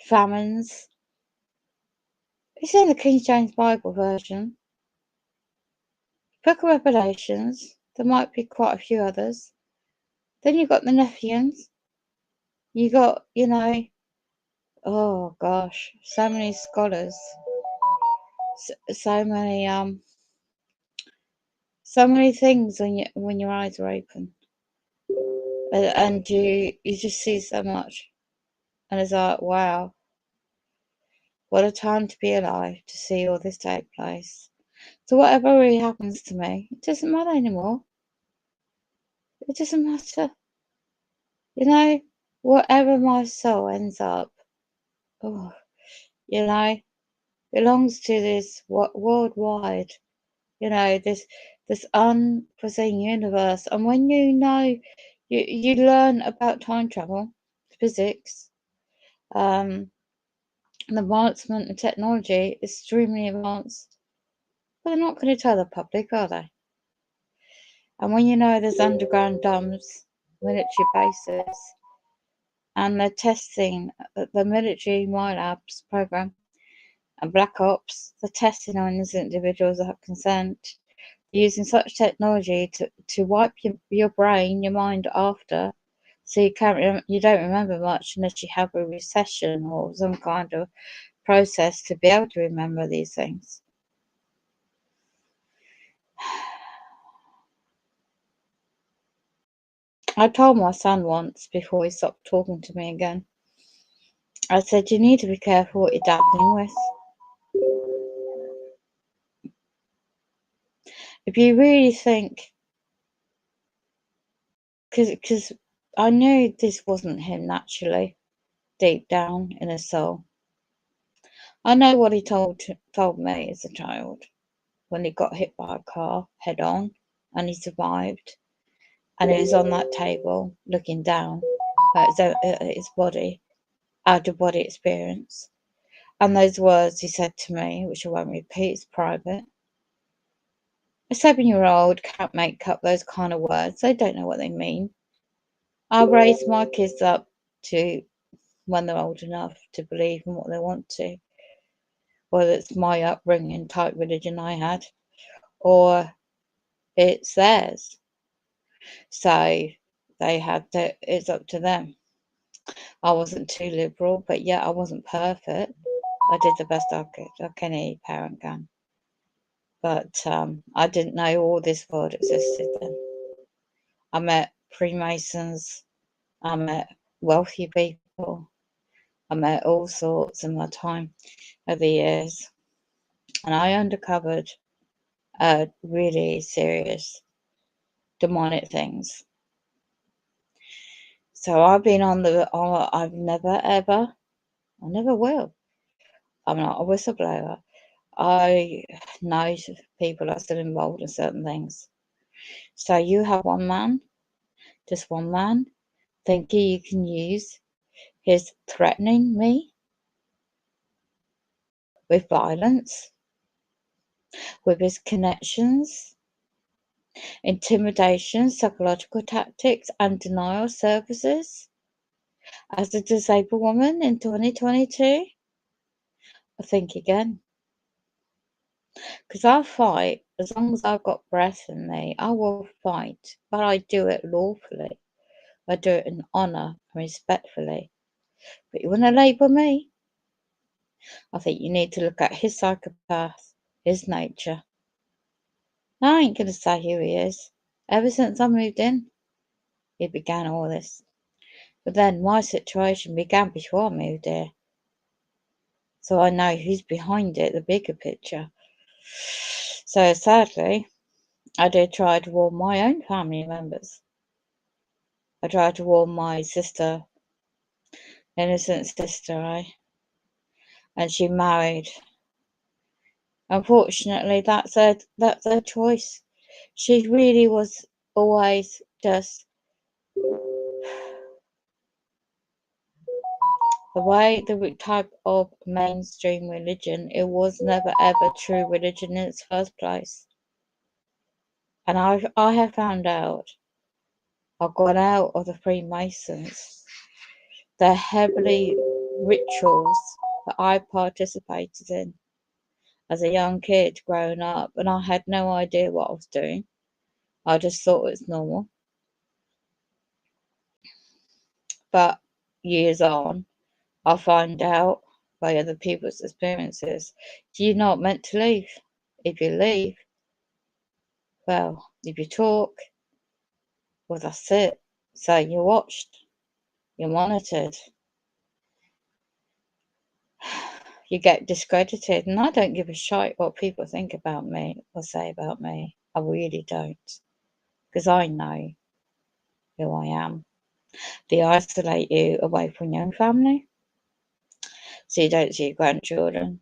famines. It's in the King James Bible version. Book of Revelations. There might be quite a few others. Then you've got the Nephians. You got, oh gosh, so many scholars, so many things when your eyes are open, and you just see so much, and it's like, wow, what a time to be alive to see all this take place. So whatever really happens to me, it doesn't matter anymore. It doesn't matter, whatever my soul ends up, oh, belongs to this worldwide, this unforeseen universe. And when you learn about time travel, physics, the advancement in technology, extremely advanced, but they're not going to tell the public, are they? And when there's underground dumps, military bases, and they're testing the military MyLabs program and Black Ops, they're testing on innocent individuals without consent, using such technology to wipe your brain, your mind after, so you don't remember much unless you have a recession or some kind of process to be able to remember these things. I told my son once before he stopped talking to me again, I said, you need to be careful what you're dabbling with. If you really think, because I knew this wasn't him naturally, deep down in his soul. I know what he told me as a child when he got hit by a car head on and he survived, and he was on that table looking down at his body, out of body experience. And those words he said to me, which I won't repeat, it's private. A 7-year-old can't make up those kind of words. They don't know what they mean. I raise my kids up to, when they're old enough, to believe in what they want to, whether it's my upbringing type religion I had, or it's theirs. So they had to, it's up to them. I wasn't too liberal, but yet I wasn't perfect. I did the best I could, like any parent can. But I didn't know all this world existed then. I met Freemasons, I met wealthy people, I met all sorts in my time over the years, and I uncovered really serious demonic things. So I've been I've never ever, I never will. I'm not a whistleblower. I know people are still involved in certain things. So you have one man, just one man, thinking you can use his threatening me with violence, with his connections, intimidation, psychological tactics, and denial services as a disabled woman in 2022. I think again. Because I'll fight as long as I've got breath in me. I will fight, but I do it lawfully. I do it in honour and respectfully. But you want to label me? I think you need to look at his psychopath, his nature. I ain't going to say who he is. Ever since I moved in, he began all this. But then my situation began before I moved here. So I know who's behind it, the bigger picture. So sadly, I did try to warn my own family members. I tried to warn my sister, innocent sister, and she married. Unfortunately, that's her choice. She really was always just the way, the type of mainstream religion. It was never ever true religion in its first place. And I have found out I got out of the Freemasons. They're heavily rituals that I participated in as a young kid growing up, and I had no idea what I was doing. I just thought it was normal. But years on, I find out by other people's experiences, you're not meant to leave. If you leave, well, if you talk, well, that's it. So you're watched, you're monitored, you get discredited. And I don't give a shit what people think about me or say about me. I really don't. Because I know who I am. They isolate you away from your own family. So you don't see your grandchildren.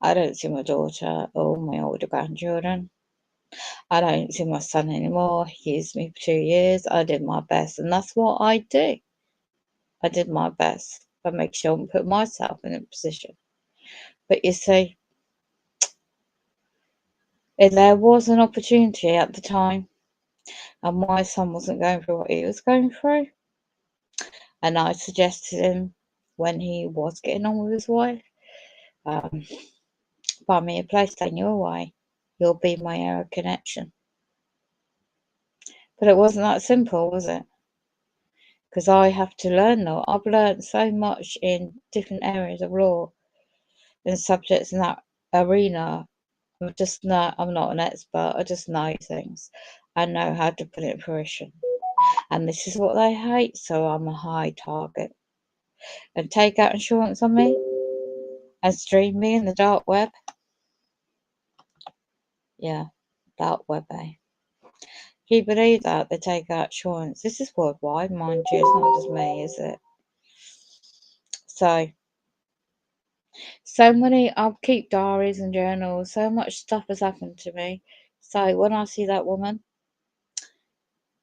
I don't see my daughter or my older grandchildren. I don't see my son anymore. He used me for 2 years. I did my best, and that's what I do. I did my best. I make sure and put myself in a position. But you see, if there was an opportunity at the time, and my son wasn't going through what he was going through, and I suggested him when he was getting on with his wife, buy me a place down your way. You'll be my era connection. But it wasn't that simple, was it? Because I have to learn law. I've learned so much in different areas of law and subjects in that arena. I'm not an expert. I just know things. I know how to put it in fruition. And this is what they hate, so I'm a high target. And take out insurance on me and stream me in the dark web. Yeah, dark web, eh? Can you believe that? They take out insurance. This is worldwide, mind you. It's not just me, is it? So many, I'll keep diaries and journals. So much stuff has happened to me. So when I see that woman,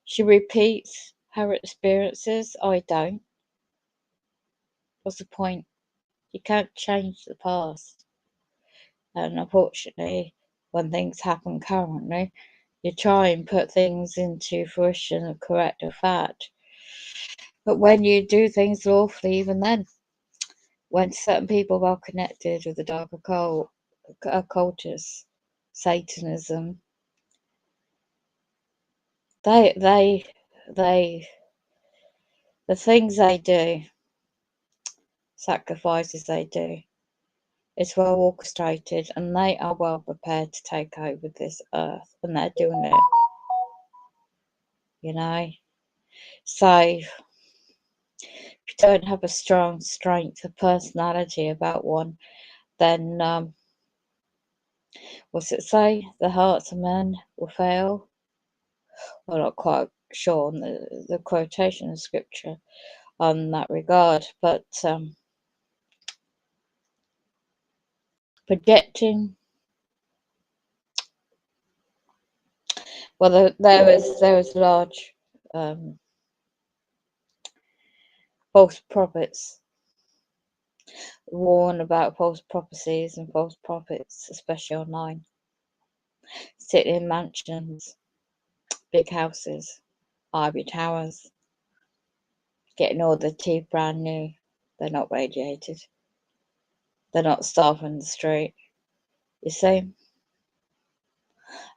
she repeats her experiences. I don't. What's the point? You can't change the past. And unfortunately, when things happen currently, you try and put things into fruition and correct a fact. But when you do things lawfully, even then, when certain people are connected with the dark occult, occultists, Satanism, the things they do, sacrifices they do, it's well orchestrated, and they are well prepared to take over this earth, and they're doing it. You know, so if you don't have a strong strength of personality about one, then what's it say? The hearts of men will fail. I'm not quite sure on the quotation of scripture on that regard, but projecting. Well, there was large false prophets warn about false prophecies and false prophets, especially online, sitting in mansions, big houses, ivory towers, getting all their teeth brand new. They're not radiated. They're not starving the street. You see,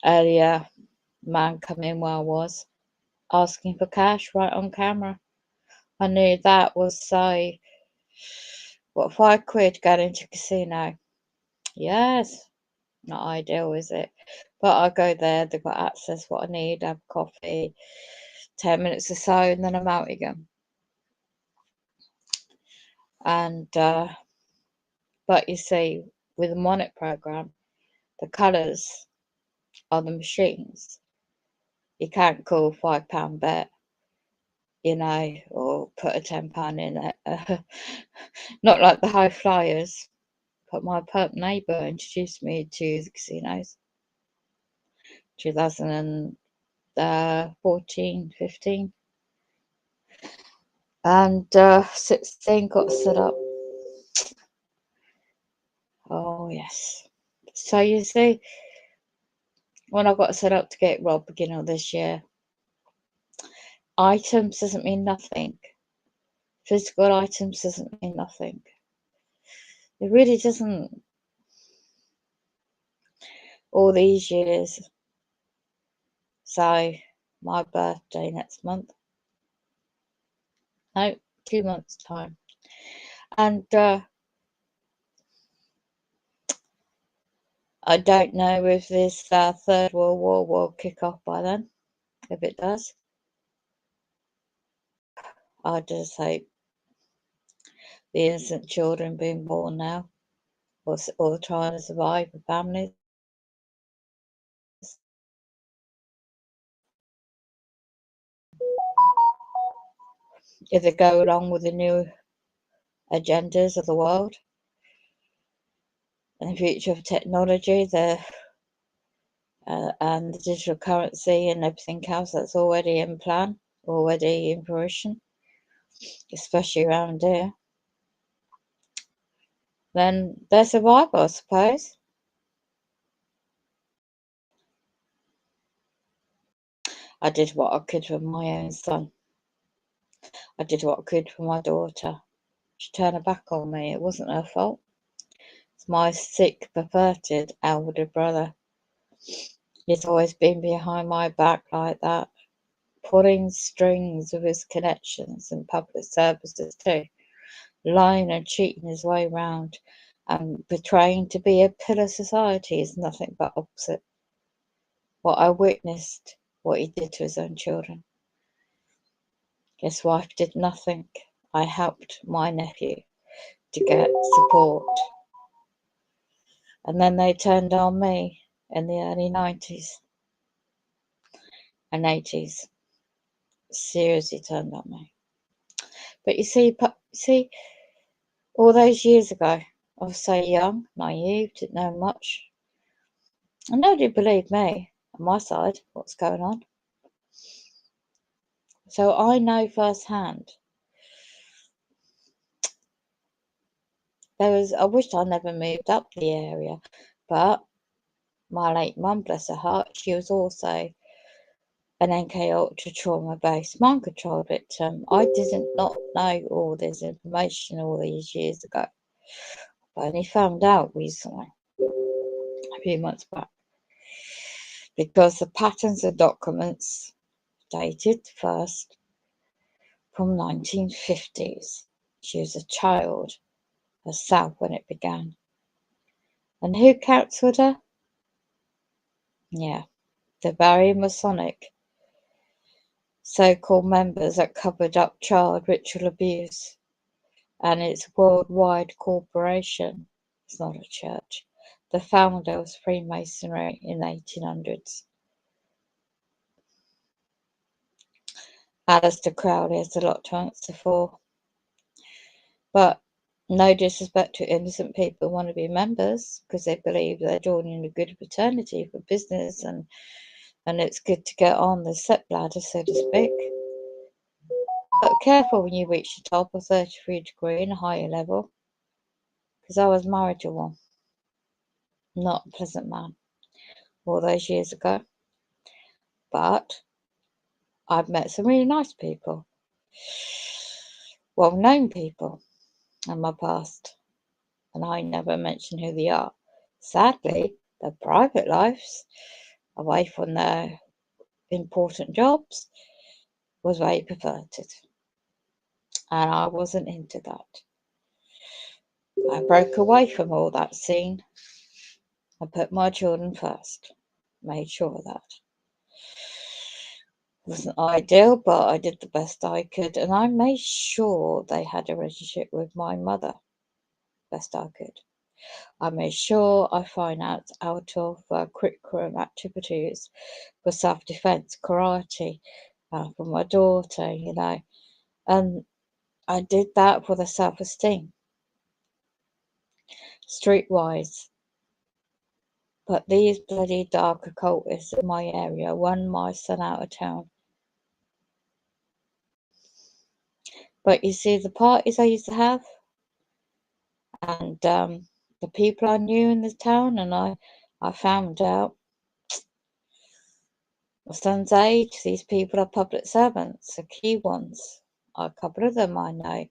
earlier, man come in where I was, asking for cash right on camera. I knew that was say, what, £5 going into casino? Yes, not ideal, is it? But I go there, they've got access what I need, have coffee, 10 minutes or so, and then I'm out again. And but you see, with the Monet program, the colours on the machines, you can't call £5 bet, you know, or put a £10 in it. Not like the high flyers. But my perp neighbour introduced me to the casinos. 2014, 15. And 16 got set up. Oh, yes. So you see, when I got set up to get robbed beginning of this year, items doesn't mean nothing. Physical items doesn't mean nothing. It really doesn't. All these years. So, my birthday next month. No, 2 months' time. And I don't know if this Third World War will kick off by then. If it does, I just hope the innocent children being born now, or trying to survive, the families, if they go along with the new agendas of the world and the future of technology, and the digital currency and everything else that's already in plan, already in fruition, especially around here, then they're survival, I suppose. I did what I could for my own son. I did what I could for my daughter. She turned her back on me. It wasn't her fault. It's my sick, perverted elder brother. He's always been behind my back like that, pulling strings with his connections and public services too, lying and cheating his way round, and betraying to be a pillar society is nothing but opposite. What I witnessed, what he did to his own children. His wife did nothing. I helped my nephew to get support. And then they turned on me in the early 90s and 80s. Seriously turned on me. But you see, all those years ago, I was so young, naive, didn't know much. And nobody believed me on my side, what's going on. So I know firsthand. I wished I never moved up the area, but my late mum, bless her heart, she was also an NK Ultra trauma based mind control victim. I did not know all this information all these years ago. I only found out recently, a few months back, because the patterns of documents dated first from 1950s. She was a child herself when it began. And who counselled her? Yeah, the very Masonic so-called members that covered up child ritual abuse, and its worldwide corporation. It's not a church. The founder was Freemasonry in the 1800s. Aleister Crowley has a lot to answer for. But no disrespect to innocent people who want to be members because they believe they're joining a good fraternity for business, and it's good to get on the step ladder, so to speak. But careful when you reach the top of 33 degree and a higher level, because I was married to one. Not a pleasant man all those years ago. But I've met some really nice people, well-known people in my past, and I never mention who they are. Sadly, their private lives, away from their important jobs, was very perverted, and I wasn't into that. I broke away from all that scene. I put my children first, made sure of that. It wasn't ideal, but I did the best I could, and I made sure they had a relationship with my mother, best I could. I made sure I find out of curriculum activities for self-defense, karate, for my daughter, and I did that for the self-esteem, streetwise. But these bloody dark occultists in my area run my son out of town. But you see, the parties I used to have, and the people I knew in the town, and I found out son's age, these people are public servants, the key ones. A couple of them I know.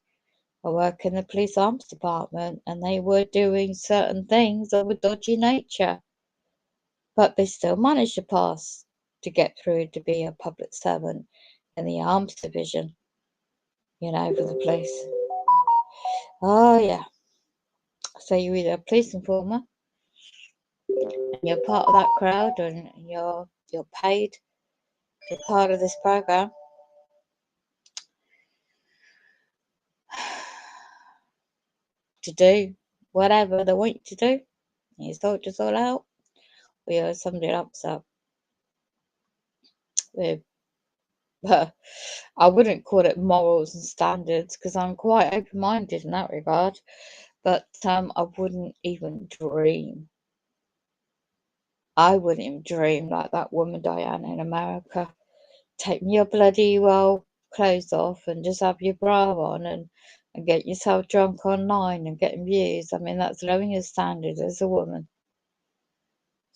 I work in the police arms department and they were doing certain things of a dodgy nature, but they still managed to pass to get through to be a public servant in the arms division, for the police. Oh, yeah. So you're either a police informer and you're part of that crowd and you're paid, you're part of this program. To do whatever they want you to do. You sort us all out. We are somebody else up. I wouldn't call it morals and standards because I'm quite open-minded in that regard. But I wouldn't even dream. I wouldn't even dream like that woman Diana in America. Take your bloody well clothes off and just have your bra on and get yourself drunk online and getting views. I mean, that's lowering your standard as a woman.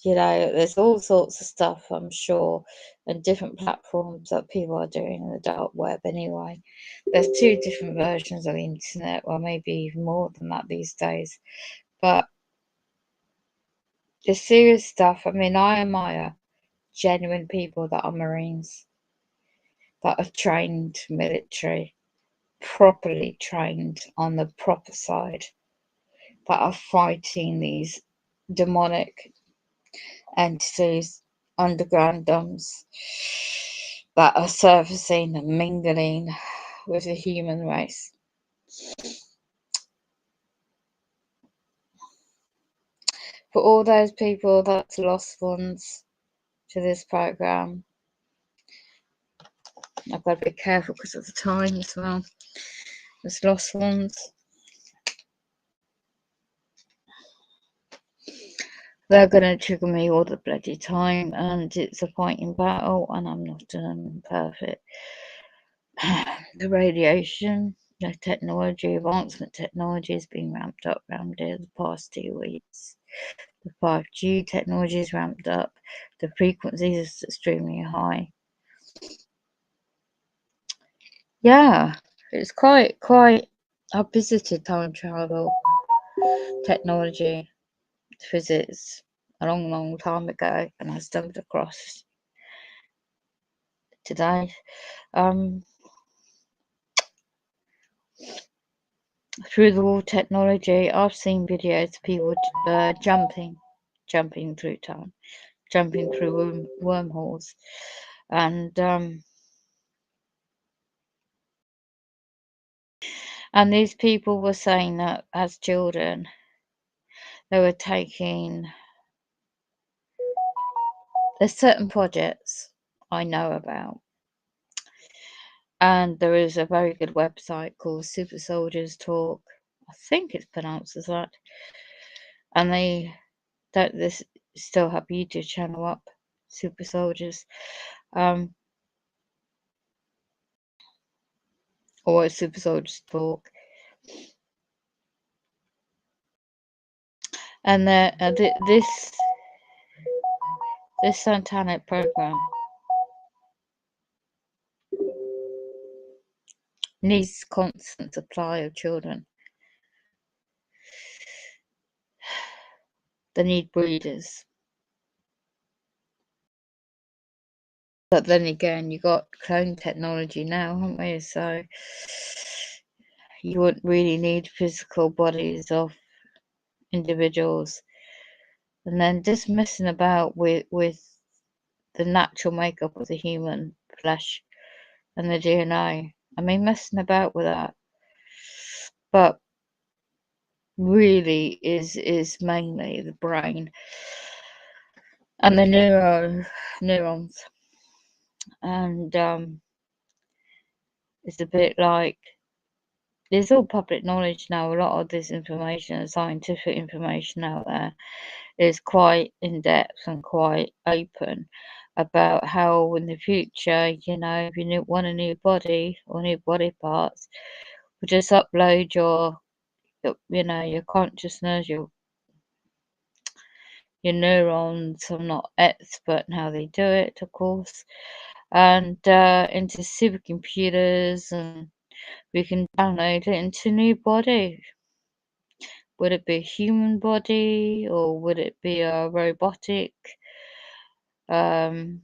There's all sorts of stuff, I'm sure, and different platforms that people are doing in the dark web anyway. There's 2 different versions of the internet, or maybe even more than that these days. But the serious stuff, I mean, I admire genuine people that are Marines, that are trained military, properly trained on the proper side, that are fighting these demonic entities, underground dumps that are surfacing and mingling with the human race. For all those people that's lost ones to this program, I've got to be careful because of the time as well. There's lost ones. They're going to trigger me all the bloody time, and it's a fighting battle, and I'm not perfect. The radiation, the technology, advancement technology has been ramped up around here the past 2 weeks. The 5G technology is ramped up. The frequency is extremely high. Yeah, it's quite. I visited time travel, technology, physics a long time ago, and I stumbled across today. Through the wall technology, I've seen videos of people jumping through time, jumping through wormholes, and these people were saying that as children they were taking. There's certain projects I know about, and there is a very good website called Super Soldiers Talk. I think it's pronounced as that, and they still have a YouTube channel up, Super Soldiers, or Super Soldiers Talk, and this satanic program needs constant supply of children. They need breeders. But then again, you got clone technology now, haven't we? So you wouldn't really need physical bodies of individuals. And then just messing about with the natural makeup of the human flesh and the DNA. I mean, messing about with that. But really is mainly the brain and the neurons. And it's a bit like, it's all public knowledge now. A lot of this information, scientific information out there, is quite in-depth and quite open about how in the future, if you want a new body or new body parts, we just upload your consciousness, your neurons. I'm not expert in how they do it, of course, and into supercomputers, and we can download it into a new body. Would it be a human body, or would it be a robotic body?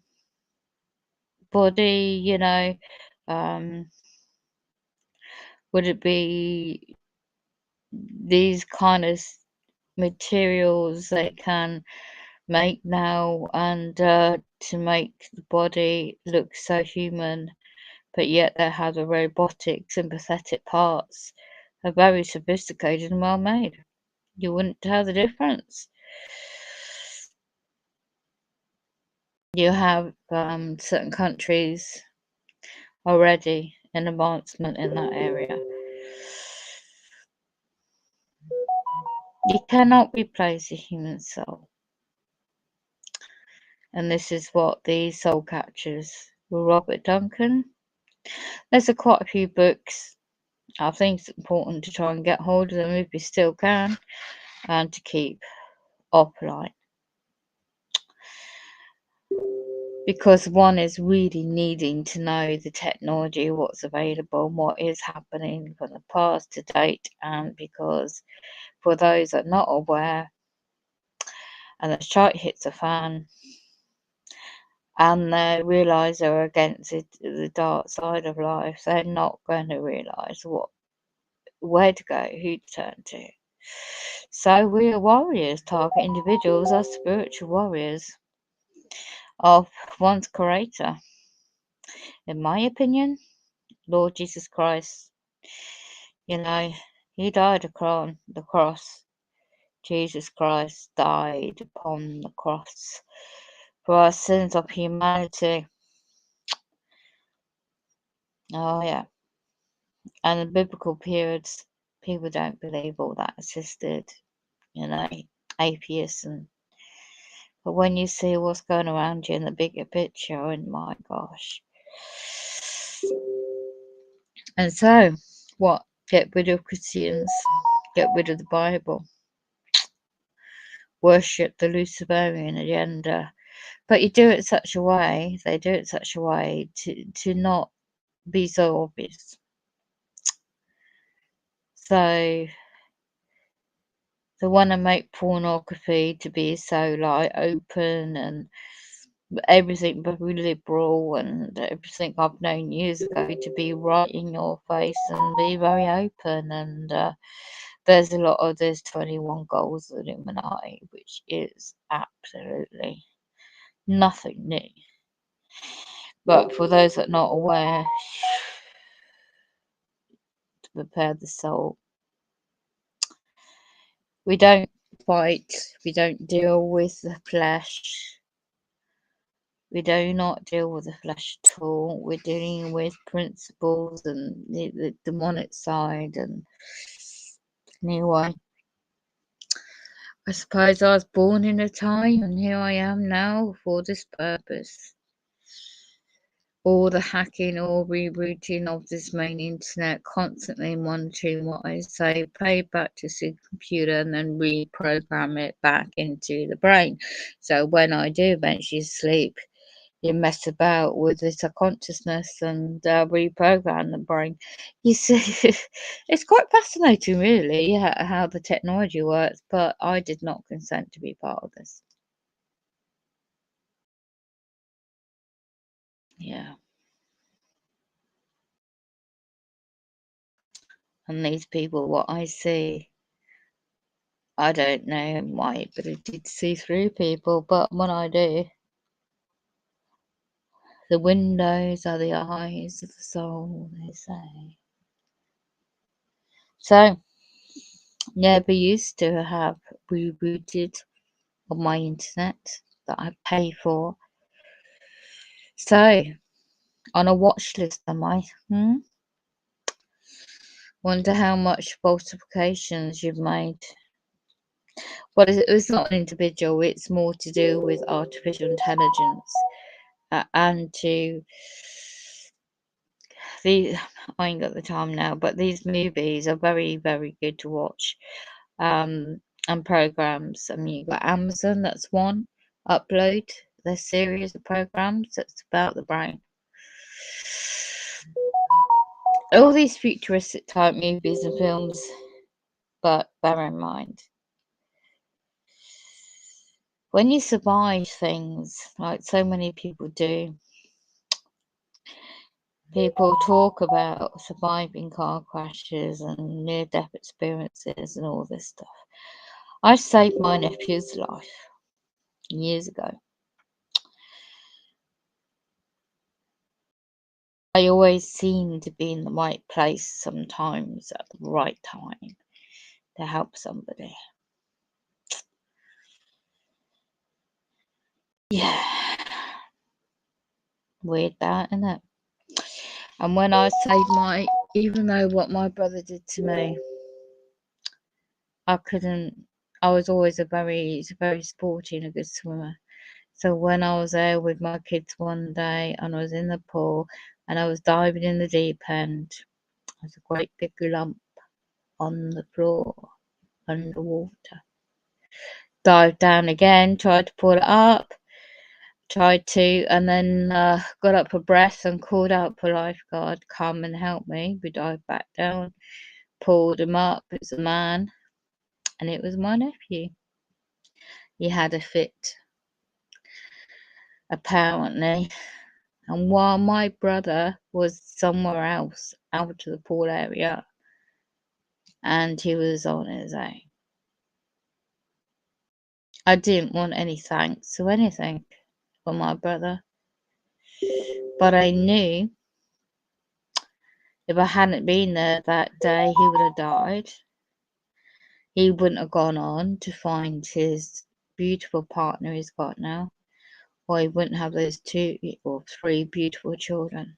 Would it be these kind of materials they can make now, and to make the body look so human, but yet they have the robotic sympathetic parts are very sophisticated and well made. You wouldn't tell the difference. You have certain countries already in advancement in that area. You cannot replace a human soul. And this is what the soul catchers were. Robert Duncan. There's quite a few books. I think it's important to try and get hold of them if you still can, and to keep offline. Because one is really needing to know the technology, what's available, and what is happening from the past to date, and because for those that are not aware, and the shite hits a fan, and they realise they're against the dark side of life, they're not going to realise where to go, who to turn to. So we are warriors, target individuals are spiritual warriors of one's creator. In my opinion, Lord Jesus Christ, he died upon the cross. Jesus Christ died upon the cross for our sins of humanity. Oh yeah. And in biblical periods, people don't believe all that existed, atheists. But when you see what's going around you in the bigger picture, oh my gosh. And so, what? Get rid of Christians, get rid of the Bible, worship the Luciferian agenda. But you do it such a way, they do it such a way to not be so obvious. So they want to make pornography to be so open and everything very liberal, and everything I've known years ago to be right in your face and be very open. And there's a lot of there's 21 goals of Illuminati, which is absolutely nothing new. But for those that are not aware, to prepare the soul. We don't fight, we don't deal with the flesh. We do not deal with the flesh at all. We're dealing with principles and the demonic side. And anyway, I suppose I was born in a time, and here I am now for this purpose. All the hacking or rerouting of this main internet, constantly monitoring what I say, play back to the computer, and then reprogram it back into the brain. So when I do eventually sleep, you mess about with this consciousness and reprogram the brain. You see, it's quite fascinating, really, how the technology works, but I did not consent to be part of this. Yeah. And these people, what I see, I don't know my ability to see through people, but when I do, the windows are the eyes of the soul, they say. So, never used to have rebooted on my internet that I pay for. So, on a watch list am I? Wonder how much falsifications you've made. Well, it's not an individual, it's more to do with artificial intelligence and to the. I ain't got the time now, but these movies are very, very good to watch. and programs. I mean, you've got Amazon, that's one. Upload, their series of programs that's about the brain. All these futuristic type movies and films, but bear in mind, when you survive things like so many people do, people talk about surviving car crashes and near-death experiences and all this stuff. I saved my nephew's life years ago. I always seem to be in the right place sometimes at the right time to help somebody. Yeah. Weird that, isn't it? And when I saved even though what my brother did to me, I was always very sporty and a good swimmer. So when I was there with my kids one day and I was in the pool and I was diving in the deep end, there's a great big lump on the floor underwater. Dived down again, tried to pull it up, and then got up for breath and called out for lifeguard, come and help me. We dived back down, pulled him up. It was a man, and it was my nephew. He had a fit, apparently. And while my brother was somewhere else, out of the pool area, and he was on his own. I didn't want any thanks or anything for my brother. But I knew if I hadn't been there that day, he would have died. He wouldn't have gone on to find his beautiful partner he's got now, or he wouldn't have those 2 or 3 beautiful children.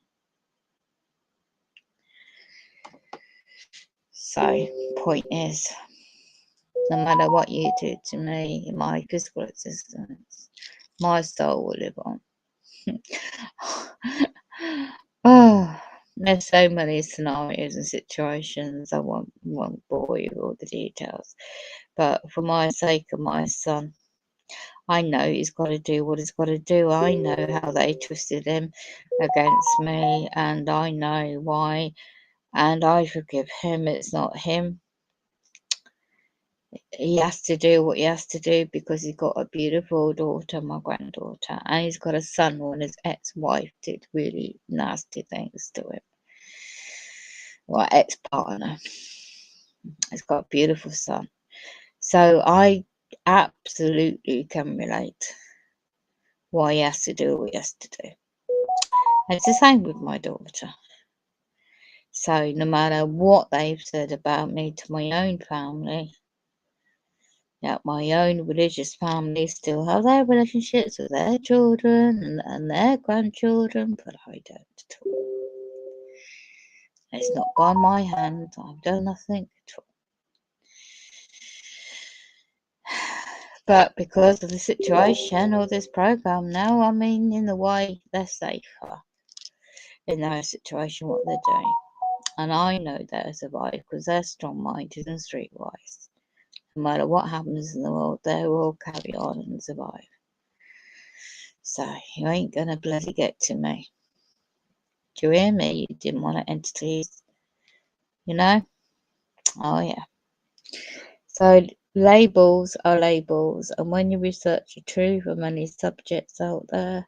So, point is, no matter what you do to me in my physical existence, my soul will live on. Oh, there's so many scenarios and situations. I won't bore you with all the details. But for my sake of my son, I know he's got to do what he's got to do. I know how they twisted him against me, and I know why. And I forgive him. It's not him. He has to do what he has to do because he's got a beautiful daughter, my granddaughter, and he's got a son when his ex-wife did really nasty things to him. Well, ex-partner. He's got a beautiful son. So I absolutely can relate why he has to do what he has to do. And it's the same with my daughter. So no matter what they've said about me to my own family, my own religious family still have their relationships with their children and their grandchildren, but I don't at all. It's not by my hand. I've done nothing at all. But because of the situation or this program now, I mean, in a way, they're safer in their situation, what they're doing. And I know they'll survive because they're strong-minded and streetwise. No matter what happens in the world, they will carry on and survive. So you ain't gonna bloody get to me. Do you hear me? You didn't want entities, you know? Oh yeah. So labels are labels, and when you research the truth of many subjects out there.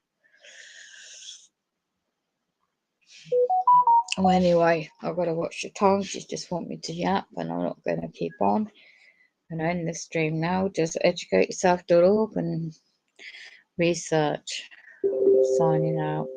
Well, anyway, I've got to watch the time. She just want me to yap, and I'm not going to keep on. I'm going to end the stream now. Just educateyourself.org and research. Signing out.